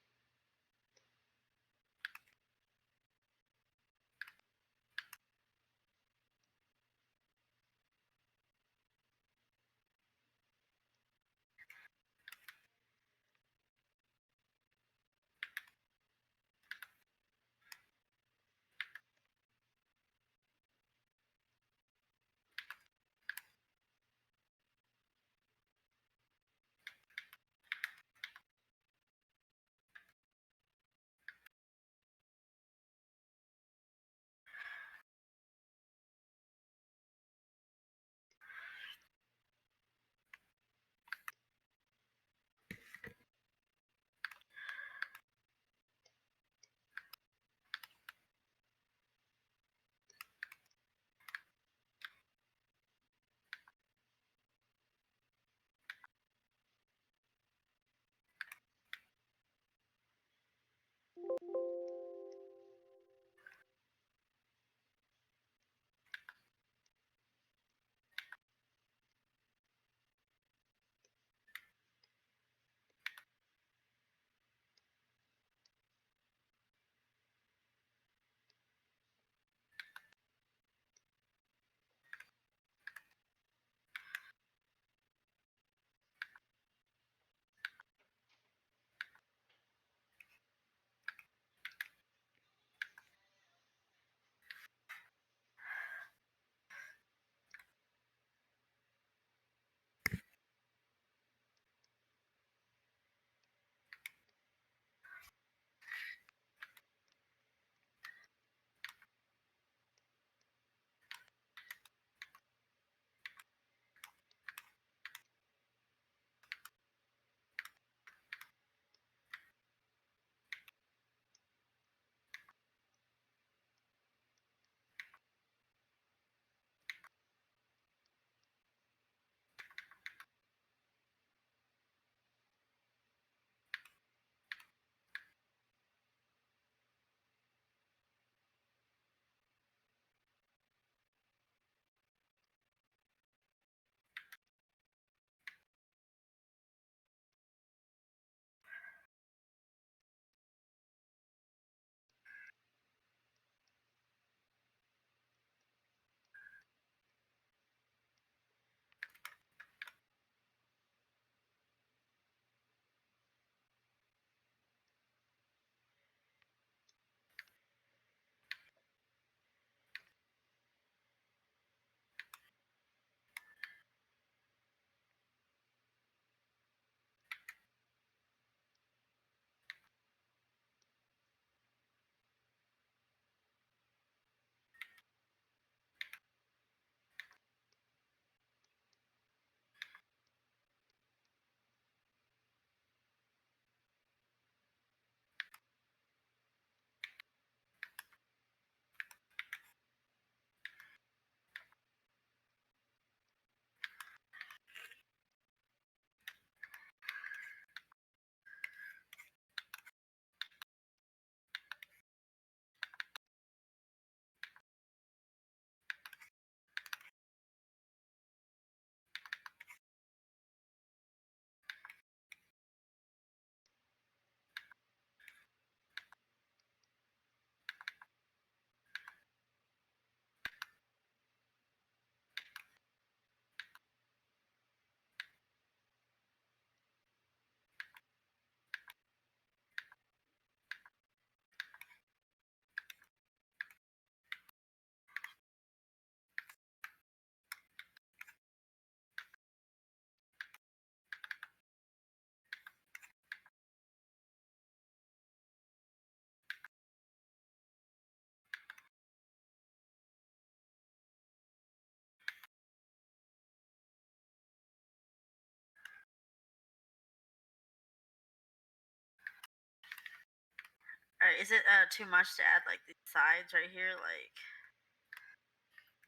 Alright, is it too much to add like these sides right here? Like,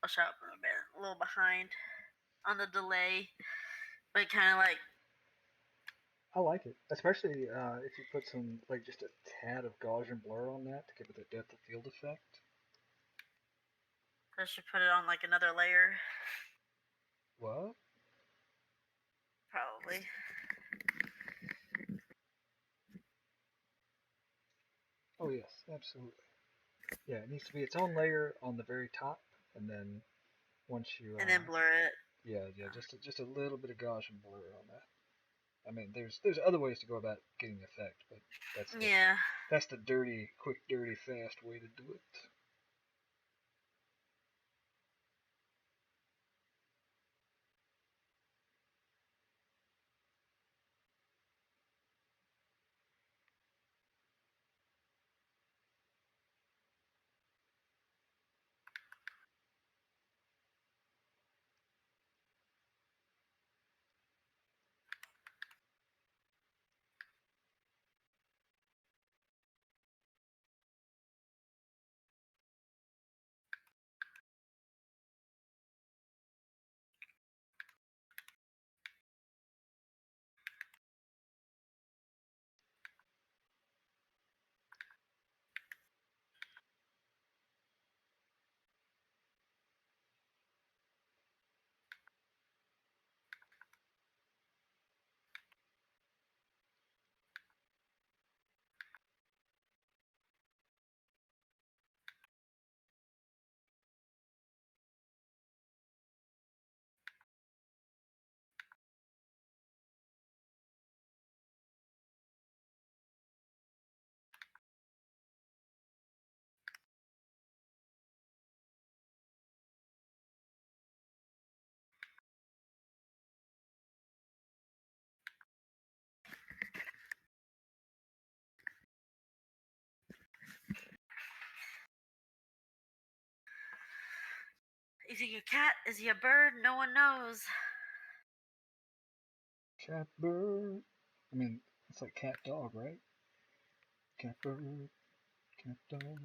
I'll show up in a bit, a little behind on the delay, but kind of like I like it, especially if you put some, like, just a tad of Gaussian blur on that to give it a depth of field effect. I should put it on like another layer. What? probably. Oh yes, absolutely. Yeah, it needs to be its own layer on the very top, and then once you And then blur it. yeah, just a little bit of Gaussian blur on that. I mean, there's other ways to go about getting effect, but Yeah. that's the dirty, quick, dirty, fast way to do it. Is he a cat? Is he a bird? No one knows. Cat bird. I mean, it's like cat dog, right? Cat bird, cat dog.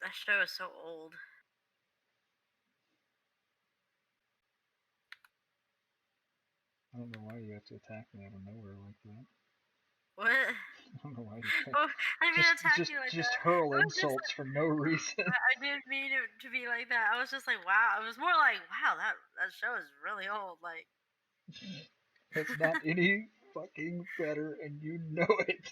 That show is so old. I don't know why you have to attack me out of nowhere like that. What? I don't know why you Oh, I didn't mean to attack you like just that. hurl It was just insults for no reason. I didn't mean it to be like that. I was just like, wow. It was more like, wow, that show is really old. Like, It's not any fucking better, and you know it.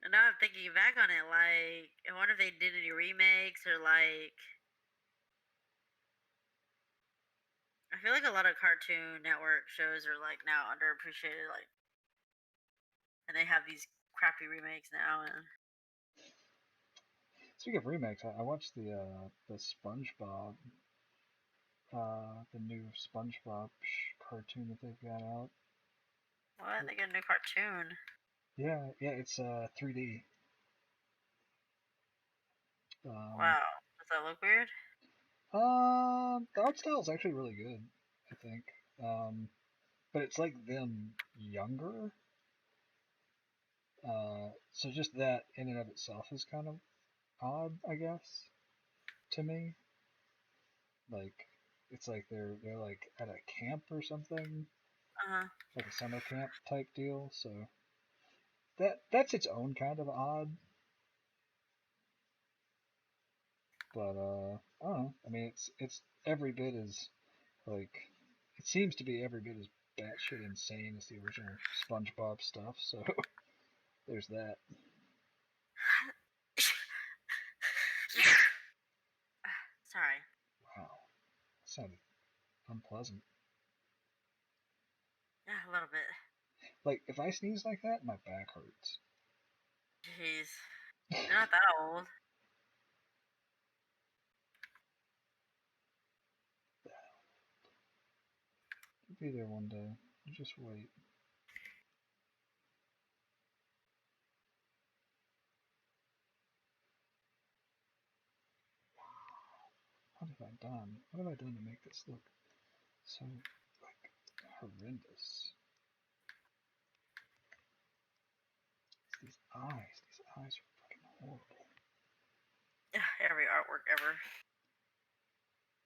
and now I'm thinking back on it. Like, I wonder if they did any remakes or like. I feel like a lot of Cartoon Network shows are like now underappreciated. Like, and they have these crappy remakes now. And Speaking of remakes, I watched the SpongeBob, the new SpongeBob cartoon that they've got out. what? They got a new cartoon. Yeah, it's 3D. Um, Wow. Does that look weird? the art style is actually really good, I think. But it's like them younger. So just that in and of itself is kind of odd, I guess, to me. Like, it's like they're like at a camp or something, Uh huh. like a summer camp type deal. So that's its own kind of odd. But I don't know. I mean, it's every bit as like it seems to be every bit as batshit insane as the original SpongeBob stuff. So there's that. Sorry. Wow, that sounded unpleasant. Yeah, a little bit. Like if I sneeze like that, my back hurts. Jeez. You're not that old. I'll be there one day. You just wait. What have I done? What have I done to make this look so like horrendous? It's these eyes. These eyes are fucking horrible. Every artwork ever.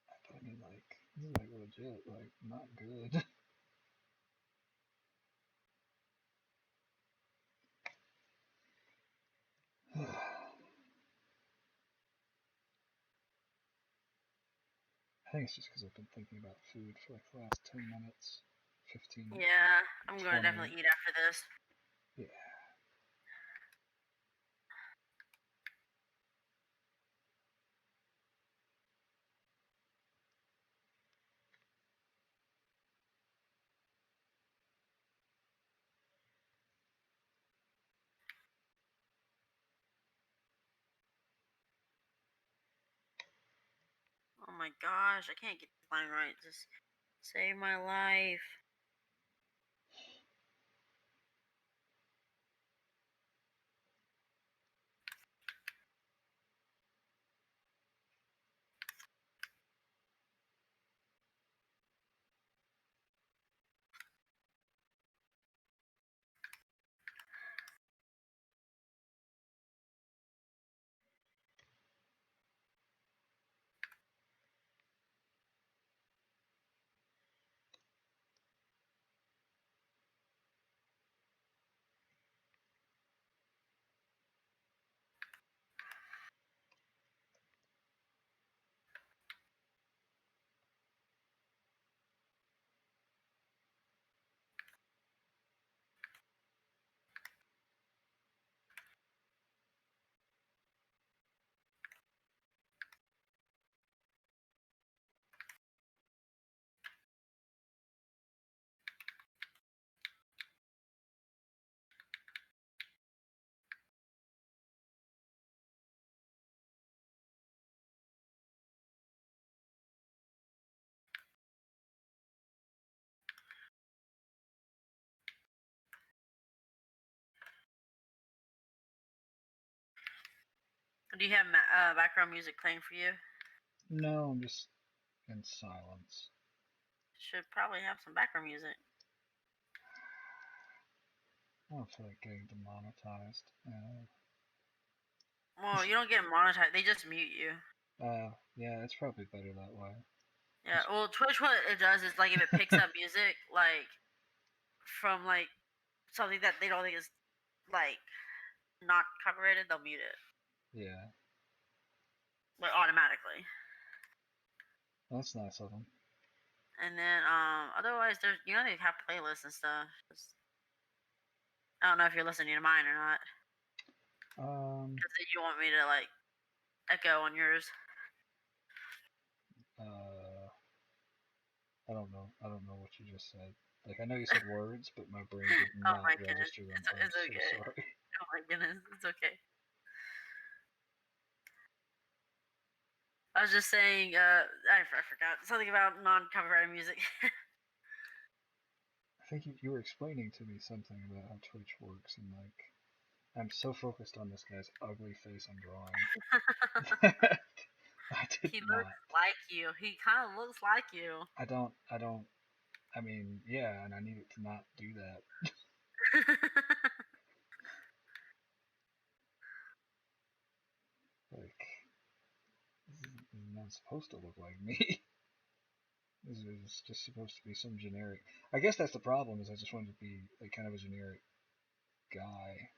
But I mean, like this is like legit, like not good. I think it's just because I've been thinking about food for like the last 10 minutes, 15, Yeah, I'm gonna 20. definitely eat after this. Yeah. Oh my gosh, I can't get this line right. Just save my life. Do you have background music playing for you? No, I'm just in silence. Should probably have some background music. I don't feel like getting demonetized. Well, you don't get monetized. They just mute you. Yeah, it's probably better that way. Yeah. Well, Twitch, what it does is like if it picks up music like from like something that they don't think is like not copyrighted, they'll mute it Yeah, like automatically. that's nice of them. And then otherwise there's they have playlists and stuff. I don't know if you're listening to mine or not. Because you want me to like echo on yours. I don't know. I don't know what you just said. Like, I know you said words, but my brain did Oh not my goodness. register them. It's I'm so okay. sorry. Oh my goodness. It's okay. I was just saying, I forgot something about non-copyrighted music. I think you were explaining to me something about how Twitch works, and like, I'm so focused on this guy's ugly face I'm drawing. I did He not. looks like you. He kind of looks like you. I don't. I mean, yeah, and I need it to not do that. Like, this is not supposed to look like me. This is just supposed to be some generic. I guess that's the problem. Is I just wanted to be like kind of a generic guy,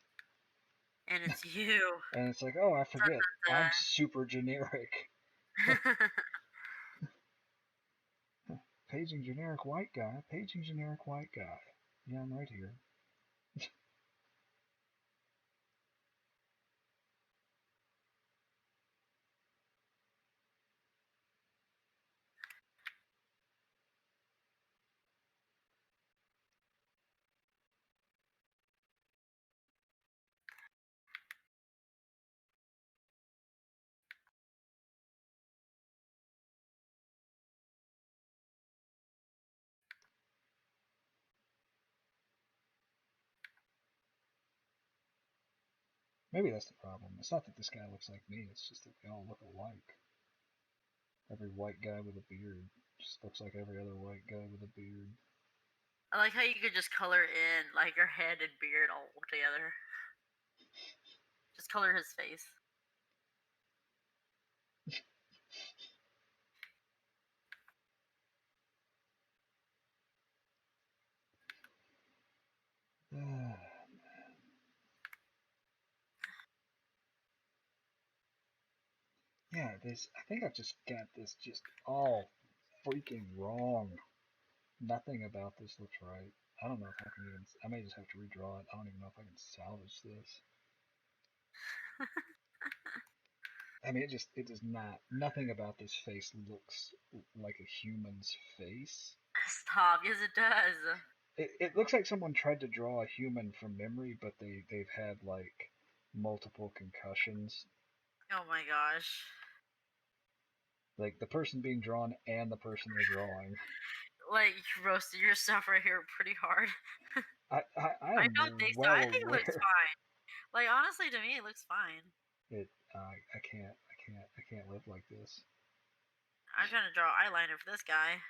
And it's you. and it's like, oh, I forget. I'm Da, super generic. da, da. Paging generic white guy. Paging generic white guy. Yeah, I'm right here. Maybe that's the problem. It's not that this guy looks like me. It's just that they all look alike. Every white guy with a beard just looks like every other white guy with a beard. I like how you could just color in like your head and beard all together. Just color his face. Yeah, this. I think I've just got this just all freaking wrong. Nothing about this looks right. I don't know if I can even. I may just have to redraw it. I don't even know if I can salvage this. I mean, it does not. Nothing about this face looks like a human's face. Stop. Yes, it does. It looks like someone tried to draw a human from memory, but they've had like multiple concussions. Oh my gosh. Like the person being drawn and the person they're drawing. Like, you roasted yourself right here pretty hard. I I am don't think so. well I think it looks aware. fine. Like, honestly, to me, it looks fine. I can't live like this. I'm trying to draw eyeliner for this guy.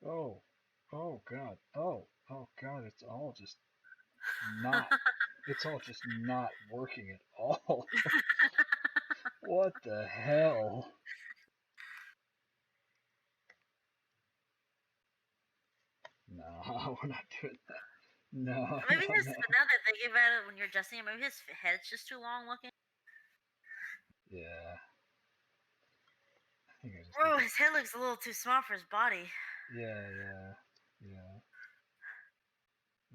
Oh, oh God, oh God, it's all just not. It's all just not working at all. What the hell? No, we're not doing that. No, Maybe no, his, no. now that I think about it, when you're adjusting it, maybe his head's just too long looking. Yeah. I think I just Bro, need his head looks a little too small for his body. to. Yeah, yeah, yeah,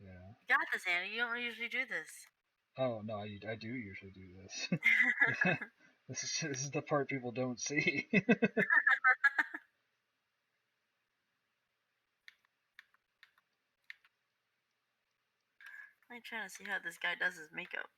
yeah. You got this, Annie. You don't usually do this. Oh no, I do usually do this. This is the part people don't see. I'm trying to see how this guy does his makeup.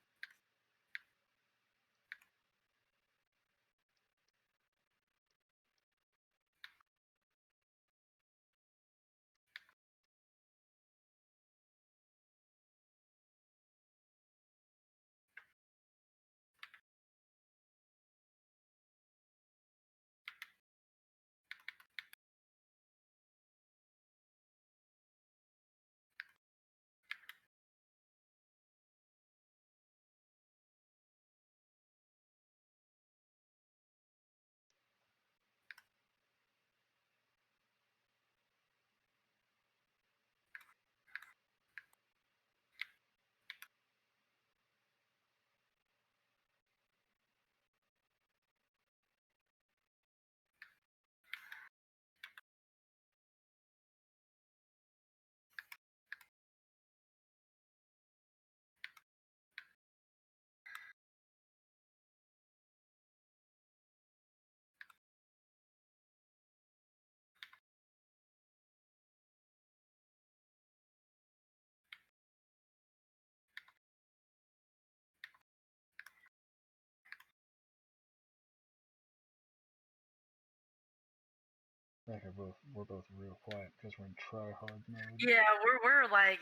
Like we're both real quiet because we're in try hard mode. Yeah, we're like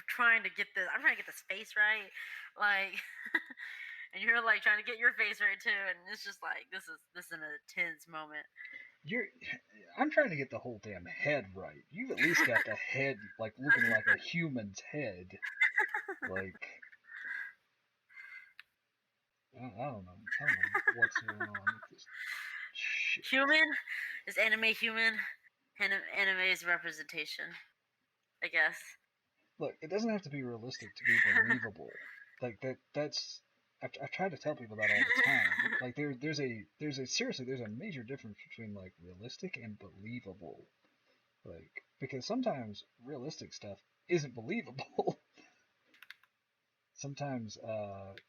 trying to get this. I'm trying to get this face right, like, and you're like trying to get your face right too, and it's just like this is an intense moment. You're I'm trying to get the whole damn head right. You've at least got the head like looking like a human's head. Like I don't know. I don't know what's going on with this shit. Human is anime human. Anime is representation, I guess. Look, it doesn't have to be realistic to be believable. Like that's I try to tell people that all the time. Like there's a seriously there's a major difference between like realistic and believable. Like because sometimes realistic stuff isn't believable. Sometimes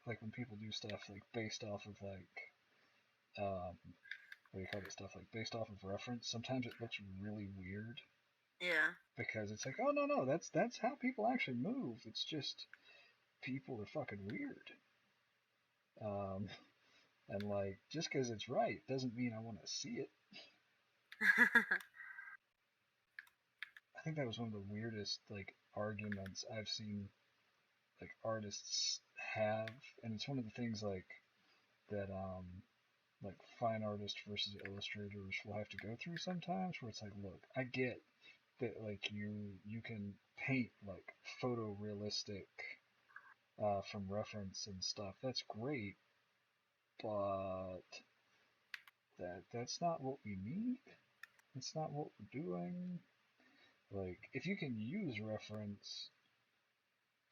like when people do stuff like based off of like what do you call it, stuff like based off of reference, sometimes it looks really weird Yeah. because it's like, oh no, that's how people actually move. It's just people are fucking weird. Um, and like just because it's right doesn't mean I want to see it. I think that was one of the weirdest like arguments I've seen like artists have, and it's one of the things like fine artist versus illustrators will have to go through sometimes, where it's like, look, I get that like you can paint like photorealistic from reference and stuff. That's great, but that's not what we need. It's not what we're doing. Like, if you can use reference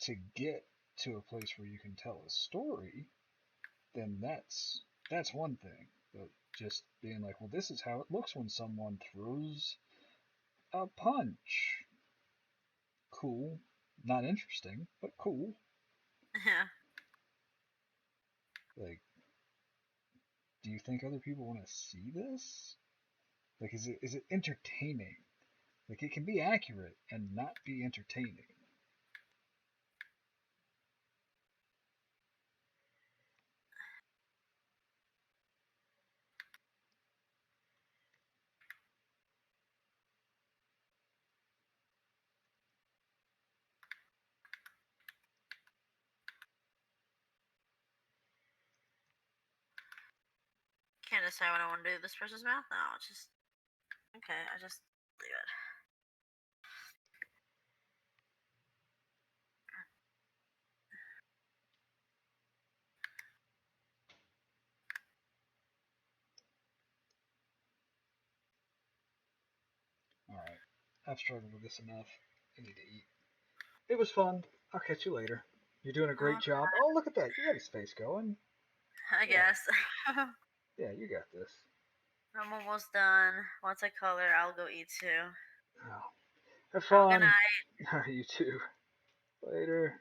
to get to a place where you can tell a story, then that's one thing. But just being like, well, this is how it looks when someone throws a punch. Cool. Not interesting, but cool. Yeah. Like, do you think other people want to see this? Like, is it entertaining? Like, it can be accurate and not be entertaining. Can't decide what I want to do with this person's mouth now. It's just okay. I just leave it. Alright. I've struggled with this enough. I need to eat. It was fun. I'll catch you later. You're doing a great job. Oh, look at that. You got his face going. I Yeah. guess. Yeah, you got this. I'm almost done. Once I color, I'll go eat too. Oh, have Have a good fun. night. You too. Later.